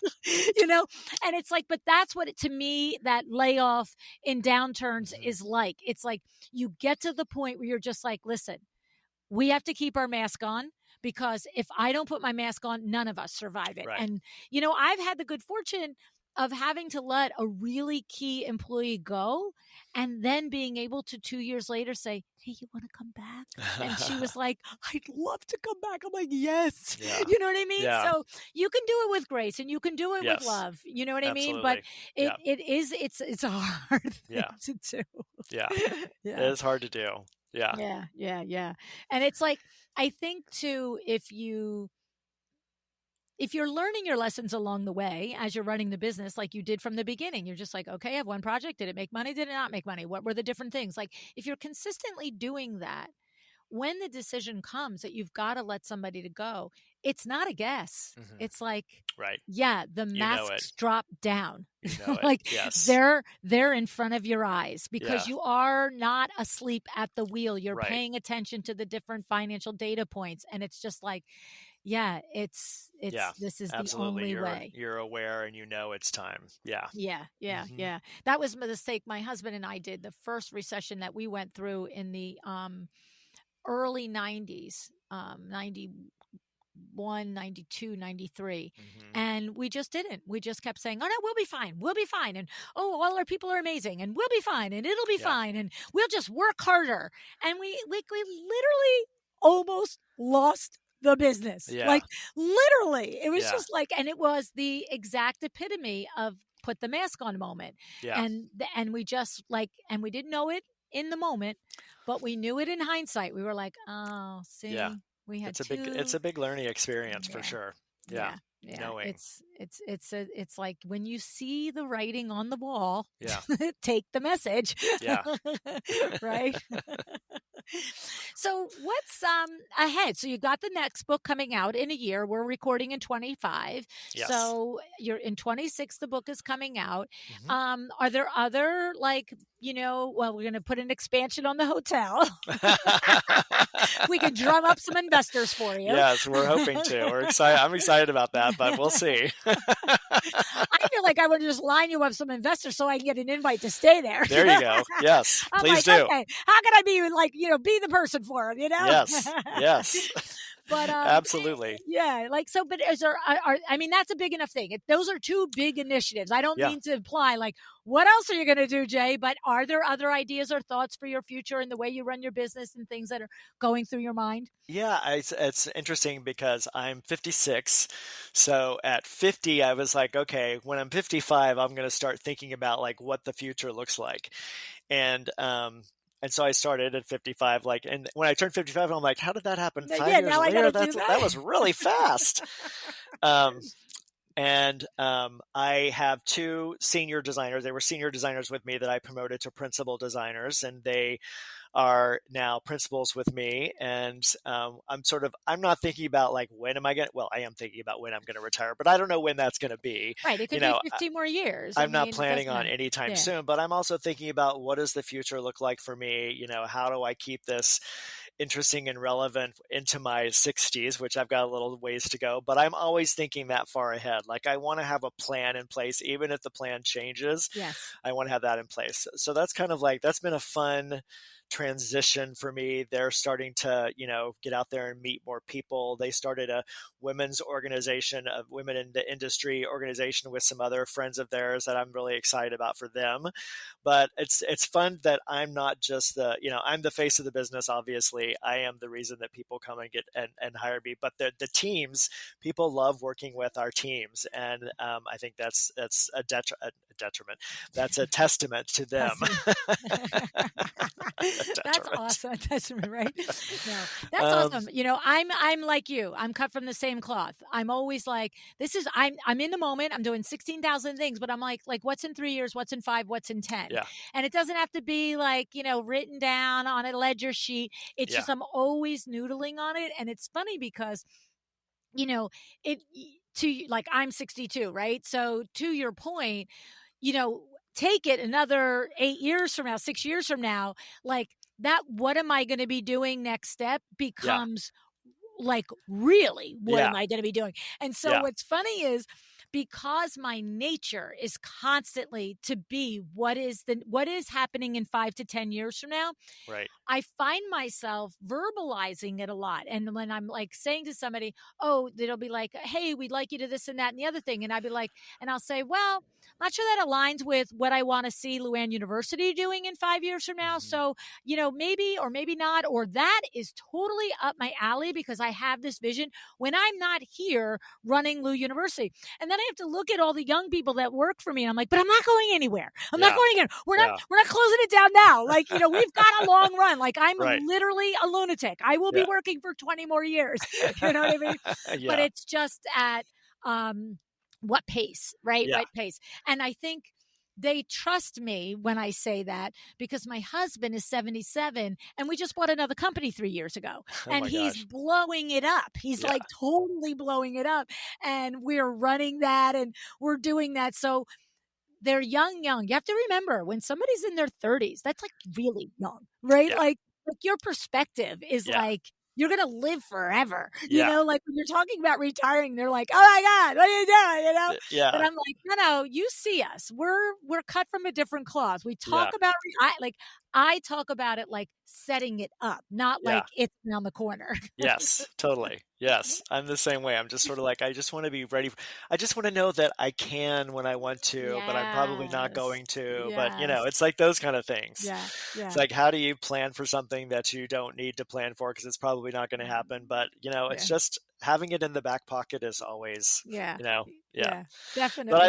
And it's like, but that's what to me, that layoff in downturns is like. It's like you get to the point where you're just like, listen, we have to keep our mask on, because if I don't put my mask on, none of us survive it. Right. And, I've had the good fortune of having to let a really key employee go and then being able to 2 years later say, hey, you want to come back? And she was like, I'd love to come back. I'm like, yes. Yeah. You know what I mean? Yeah. So you can do it with grace and you can do it with love. You know what I mean? But it's a hard thing to do. Yeah. It is hard to do. Yeah. Yeah. And it's like, I think too, if you're learning your lessons along the way as you're running the business, like you did from the beginning, you're just like, okay, I have one project. Did it make money? Did it not make money? What were the different things? Like, if you're consistently doing that, when the decision comes that you've got to let somebody to go, it's not a guess. It's like, the masks drop down. Like, they're in front of your eyes, because you are not asleep at the wheel. You're paying attention to the different financial data points. And it's just like, this is absolutely. the only way. You're aware and it's time. Yeah. That was a mistake my husband and I did. The first recession that we went through in the early 90s, 91, 92, 93. And we just didn't. We just kept saying, oh, no, we'll be fine. We'll be fine. And, oh, all our people are amazing. And we'll be fine. And it'll be fine. And we'll just work harder. And we literally almost lost the business. Like, literally. It was just like, and it was the exact epitome of put the mask on moment. And we just like, and we didn't know it in the moment, but we knew it in hindsight. We were like, oh, see, we had it's a big learning experience for sure. Knowing. It's like when you see the writing on the wall, take the message. Right. So what's ahead? So you got the next book coming out in a year. We're recording in 25. So you're in 26, the book is coming out. Are there other, like, we're going to put an expansion on the hotel. We can drum up some investors for you. Yes, we're hoping to. We're excited. I'm excited about that, but we'll see. I feel like I would just line you up some investors so I can get an invite to stay there. There you go. Yes, please do. Okay, how can I be like, be the person for them, Yes. But absolutely. Yeah. Like, so, but is there, I mean, that's a big enough thing. Those are two big initiatives. I don't mean to imply like, what else are you going to do, Jay? But are there other ideas or thoughts for your future and the way you run your business and things that are going through your mind? Yeah, it's interesting because I'm 56. So at 50, I was like, okay, when I'm 55, I'm going to start thinking about like what the future looks like. And so I started at 55, like, and when I turned 55, I'm like, how did that happen? 5 years later, that was really fast. And I have two senior designers. They were senior designers with me that I promoted to principal designers, and they are now principals with me. And I'm not thinking about like, when am I going to, well, I am thinking about when I'm going to retire, but I don't know when that's going to be. Right. It could be 15 more years. I'm not planning on anytime soon, but I'm also thinking about what does the future look like for me? How do I keep this interesting and relevant into my 60s, which I've got a little ways to go, but I'm always thinking that far ahead. Like, I want to have a plan in place, even if the plan changes. Yes. I want to have that in place. So that's kind of like, that's been a fun transition for me. They're starting to, get out there and meet more people. They started a women's organization, of women in the industry organization, with some other friends of theirs that I'm really excited about for them. But it's fun that I'm not just I'm the face of the business. Obviously, I am the reason that people come and get and hire me. But the teams, people love working with our teams, and I think that's a detriment. That's a testament to them. Testament. That's Detriment. awesome. Testament, right? No, that's Um, awesome. I'm like you. I'm cut from the same cloth. I'm always like, I'm in the moment. I'm doing 16,000 things, but I'm like, what's in 3 years? What's in five? What's in 10? yeah, And it doesn't have to be like, written down on a ledger sheet. It's yeah, just, I'm always noodling on it. And it's funny because, you know, it, to like, I'm 62, right? So to your point, you know, take it another 8 years from now, 6 years from now, like that, what am I going to be doing next step yeah, becomes like, really, what am yeah, I going to be doing? And so yeah. what's funny is because my nature is constantly to be what is happening in 5 to 10 years from now, Right. I find myself verbalizing it a lot. And when I'm like saying to somebody, oh, they'll be like, hey, we'd like you to this and that and the other thing. And I'd be like, and I'll say, well, not sure that aligns with what I want to see LuAnn University doing in 5 years from now. Hmm. So, maybe or maybe not, or that is totally up my alley because I have this vision when I'm not here running Lu University. And then I have to look at all the young people that work for me. And I'm like, but I'm not going anywhere. I'm not Yeah, going anywhere. yeah, We're not closing it down now. Like, we've got a long run. Like, I'm right. literally a lunatic. I will be Yeah, working for 20 more years. You know what I mean? But yeah, it's just at what pace, right? yeah. What pace. And I think they trust me when I say that because my husband is 77 and we just bought another company 3 years ago Oh and my he's gosh. blowing it up. He's Yeah, like totally blowing it up. And we're running that and we're doing that. So they're young, young. You have to remember when somebody's in their 30s, that's like really young, right? yeah, Like your perspective is yeah, like you're gonna live forever. yeah, Like when you're talking about retiring, they're like, "Oh my God, what are you doing?" But yeah, I'm like, no, you see us. We're cut from a different cloth. We talk yeah, about I talk about it like setting it up, not yeah. like it's around the corner. Yes, totally. Yes, I'm the same way. I'm just sort of like, I just want to be ready. I just want to know that I can when I want to, but I'm probably not Yes. going to. But, Yes. it's like those kind of things. Yeah. It's Yeah. like, how do you plan for something that you don't need to plan for because it's probably not going to happen? But, it's Yeah. just having it in the back pocket is always, Yeah. yeah. Yeah. But Definitely.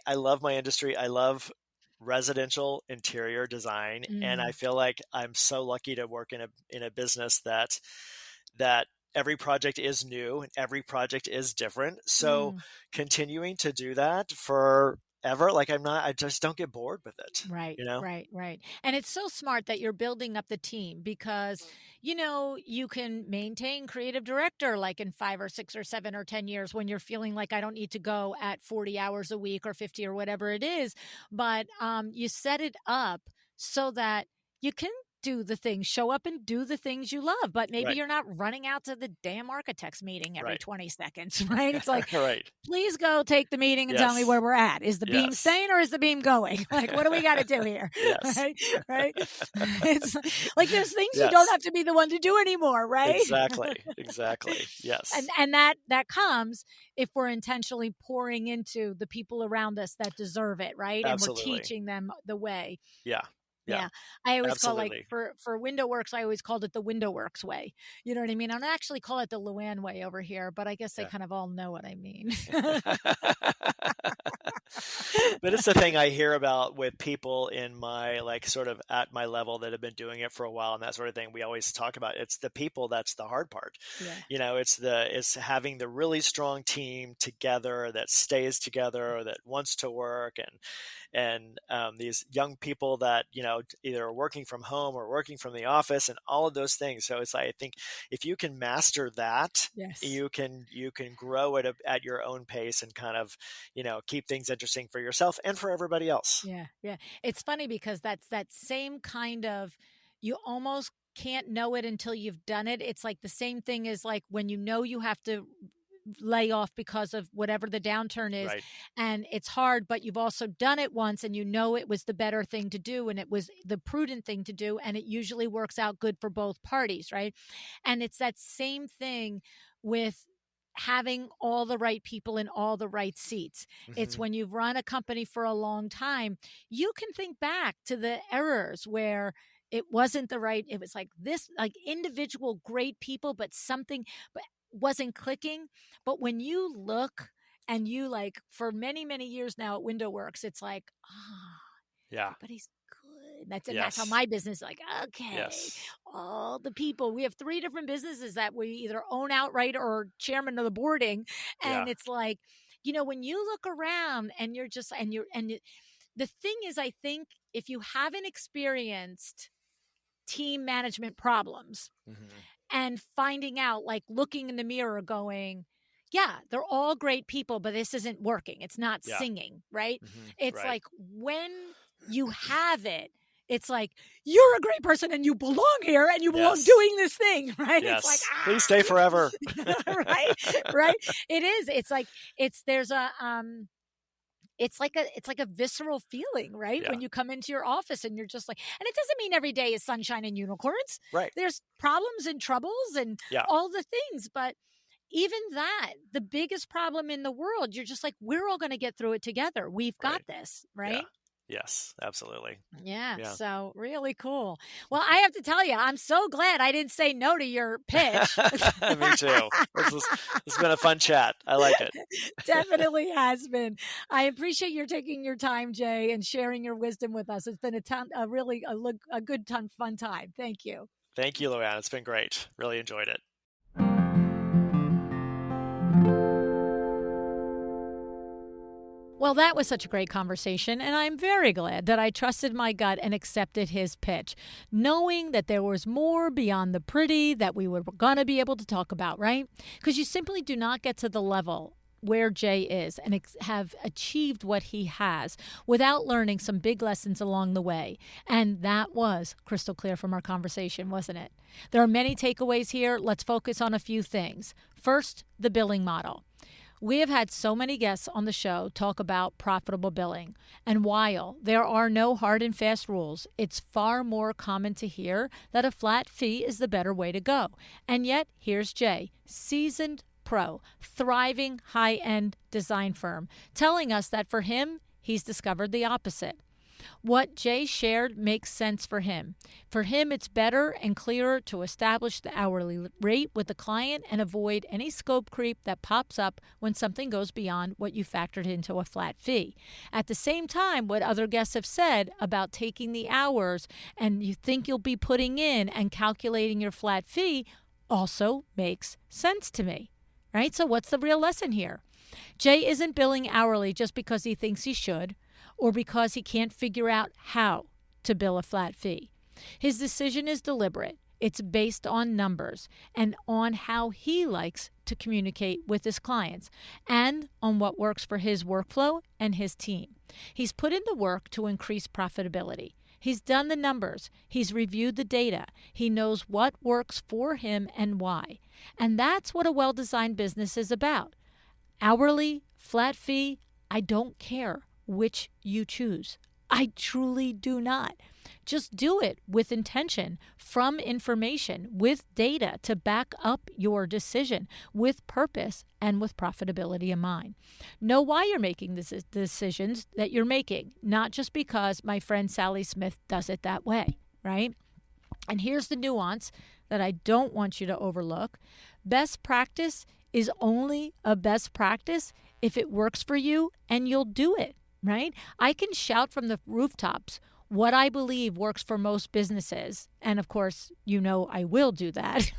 I love my industry. I love residential interior design, and I Mm. feel like I'm so lucky to work in a business that every project is new and every project is different. So Mm. continuing to do that forever, like I just don't get bored with it, Right, you know? right, right. And it's so smart that you're building up the team because, you can maintain creative director like in 5 or 6 or 7 or 10 years when you're feeling like I don't need to go at 40 hours a week or 50 or whatever it is. But you set it up so that you can do the things, show up and do the things you love. But maybe Right, you're not running out to the damn architects meeting every right, 20 seconds, right? It's like, right. please go take the meeting and tell me Yes, where we're at. Is the beam yes, staying or is the beam going? Like, what do we got to do here? yes, Right? Right? It's like there's things you don't yes, have to be the one to do anymore, right? exactly, exactly. And Yes, that comes if we're intentionally pouring into the people around us that deserve it, right? And we're absolutely. teaching them the way. Yeah, yeah, Yeah. I always call like absolutely. for window works, I always called it the window works way. You know what I mean? I don't actually call it the LuAnn way over here, but I guess they Yeah. kind of all know what I mean. But it's the thing I hear about with people in my like sort of at my level that have been doing it for a while and that sort of thing. We always talk about it's the people that's the hard part. Yeah. It's having the really strong team together that stays together or that wants to work and these young people that either are working from home or working from the office and all of those things. So it's like, I think if you can master that, Yes. you can grow at your own pace and kind of keep things interesting for yourself and for everybody else. Yeah, yeah. It's funny because that's that same kind of you almost can't know it until you've done it. It's like the same thing as like when you have to lay off because of whatever the downturn is. Right. And it's hard, but you've also done it once and you know it was the better thing to do and it was the prudent thing to do. And it usually works out good for both parties, right? And it's that same thing with having all the right people in all the right seats. It's when you've run a company for a long time, you can think back to the errors where it wasn't the right, it was like this, like individual great people, but something but wasn't clicking. But when you look and you like for many, many years now at WindowWorks, it's like, Yeah. everybody's good. That's how Yes. my business is like, okay, Yes. all the people. We have 3 different businesses that we either own outright or chairman of the boarding. Yeah. And it's like, when you look around and you're just, the thing is, I think if you haven't experienced team management problems and finding out, like looking in the mirror going, yeah, they're all great people, but this isn't working. It's not Yeah. singing, right? It's Right. like when you have it, it's like, you're a great person and you belong here and you belong Yes. doing this thing, right? Yes. It's like, Please stay forever. right? Right? It is. It's like, there's a, it's like a visceral feeling, right? Yeah. When you come into your office and you're just like, and it doesn't mean every day is sunshine and unicorns. Right. There's problems and troubles and Yeah. all the things. But even that, the biggest problem in the world, you're just like, we're all going to get through it together. We've got this, right? Yeah. Yes, absolutely. Yeah, Yeah. so really cool. Well, I have to tell you, I'm so glad I didn't say no to your pitch. Me too. It's been a fun chat. I like it. Definitely has been. I appreciate your taking your time, Jay, and sharing your wisdom with us. It's been a good fun time. Thank you. Thank you, LuAnn. It's been great. Really enjoyed it. Well, that was such a great conversation, and I'm very glad that I trusted my gut and accepted his pitch, knowing that there was more beyond the pretty that we were going to be able to talk about, right? Because you simply do not get to the level where Jay is and have achieved what he has without learning some big lessons along the way. And that was crystal clear from our conversation, wasn't it? There are many takeaways here. Let's focus on a few things. First, the billing model. We have had so many guests on the show talk about profitable billing. And while there are no hard and fast rules, it's far more common to hear that a flat fee is the better way to go. And yet, here's Jay, seasoned pro, thriving high-end design firm, telling us that for him, he's discovered the opposite. What Jay shared makes sense for him. For him, it's better and clearer to establish the hourly rate with the client and avoid any scope creep that pops up when something goes beyond what you factored into a flat fee. At the same time, what other guests have said about taking the hours and you think you'll be putting in and calculating your flat fee also makes sense to me. Right? So what's the real lesson here? Jay isn't billing hourly just because he thinks he should or because he can't figure out how to bill a flat fee. His decision is deliberate. It's based on numbers and on how he likes to communicate with his clients and on what works for his workflow and his team. He's put in the work to increase profitability. He's done the numbers. He's reviewed the data. He knows what works for him and why. And that's what a well-designed business is about. Hourly, flat fee, I don't care which you choose. I truly do not. Just do it with intention, from information, with data to back up your decision, with purpose and with profitability in mind. Know why you're making the decisions that you're making, not just because my friend Sally Smith does it that way, right? And here's the nuance that I don't want you to overlook. Best practice is only a best practice if it works for you and you'll do it, right? I can shout from the rooftops what I believe works for most businesses. And of course, I will do that.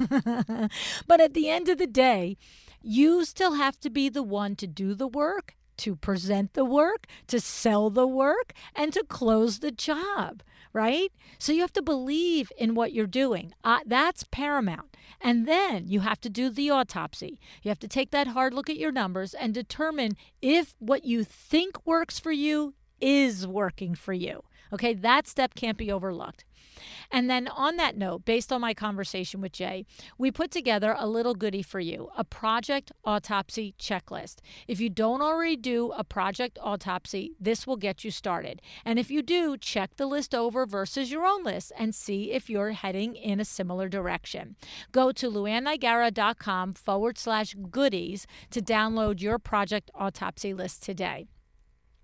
But at the end of the day, you still have to be the one to do the work, to present the work, to sell the work, and to close the job, right? So you have to believe in what you're doing. That's paramount. And then you have to do the autopsy. You have to take that hard look at your numbers and determine if what you think works for you is working for you. Okay, that step can't be overlooked. And then on that note, based on my conversation with Jay, we put together a little goodie for you, a project autopsy checklist. If you don't already do a project autopsy, this will get you started. And if you do, check the list over versus your own list and see if you're heading in a similar direction. Go to LuAnnNigara.com/goodies to download your project autopsy list today.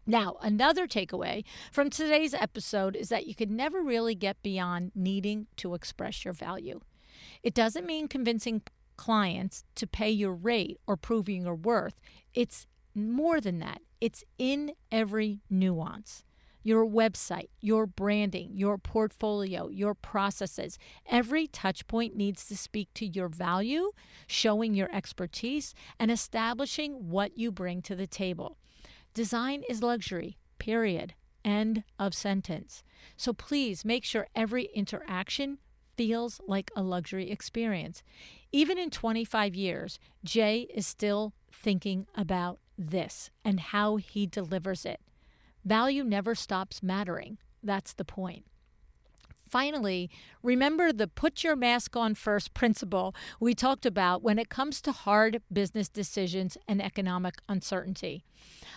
Now, another takeaway from today's episode is that you could never really get beyond needing to express your value. It doesn't mean convincing clients to pay your rate or proving your worth. It's more than that. It's in every nuance. Your website, your branding, your portfolio, your processes. Every touch point needs to speak to your value, showing your expertise, and establishing what you bring to the table. Design is luxury, period. End of sentence. So please make sure every interaction feels like a luxury experience. Even in 25 years, Jay is still thinking about this and how he delivers it. Value never stops mattering. That's the point. Finally, remember the put your mask on first principle we talked about when it comes to hard business decisions and economic uncertainty.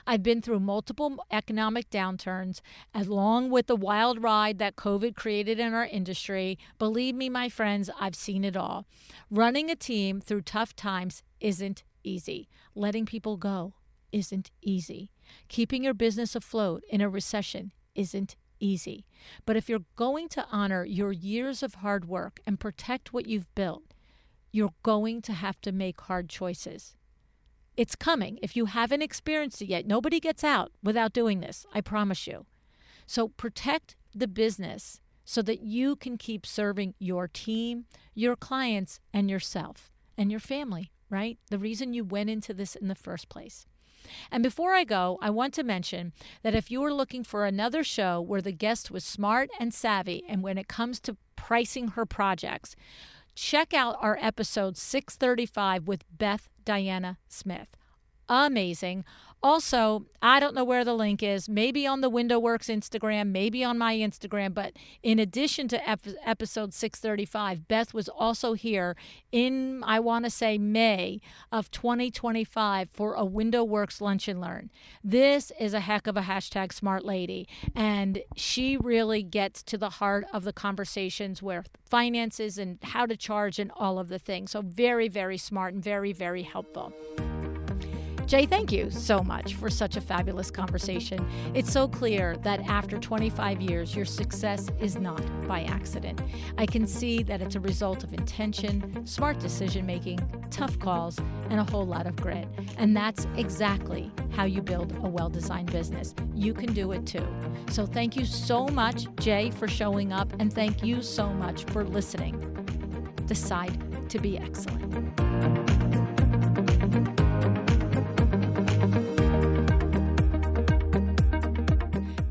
I've been through multiple economic downturns, along with the wild ride that COVID created in our industry. Believe me, my friends, I've seen it all. Running a team through tough times isn't easy. Letting people go isn't easy. Keeping your business afloat in a recession isn't easy. But if you're going to honor your years of hard work and protect what you've built, you're going to have to make hard choices. It's coming. If you haven't experienced it yet, nobody gets out without doing this, I promise you. So protect the business so that you can keep serving your team, your clients, and yourself and your family, right? The reason you went into this in the first place. And before I go, I want to mention that if you are looking for another show where the guest was smart and savvy, and when it comes to pricing her projects, check out our episode 635 with Beth Diana Smith. Amazing. Also, I don't know where the link is, maybe on the WindowWorks Instagram, maybe on my Instagram, but in addition to episode 635, Beth was also here in, I want to say, May of 2025 for a WindowWorks Lunch and Learn. This is a heck of a hashtag smart lady, and she really gets to the heart of the conversations where finances and how to charge and all of the things. So very, very smart and very, very helpful. Jay, thank you so much for such a fabulous conversation. It's so clear that after 25 years, your success is not by accident. I can see that it's a result of intention, smart decision-making, tough calls, and a whole lot of grit. And that's exactly how you build a well-designed business. You can do it too. So thank you so much, Jay, for showing up, and thank you so much for listening. Decide to be excellent.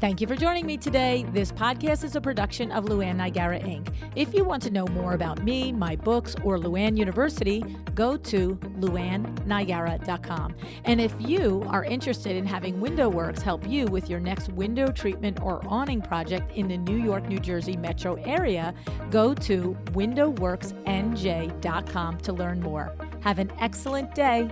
Thank you for joining me today. This podcast is a production of LuAnn Nigara, Inc. If you want to know more about me, my books, or LuAnn University, go to LuAnnNigara.com. And if you are interested in having WindowWorks help you with your next window treatment or awning project in the New York, New Jersey metro area, go to WindowWorksNJ.com to learn more. Have an excellent day.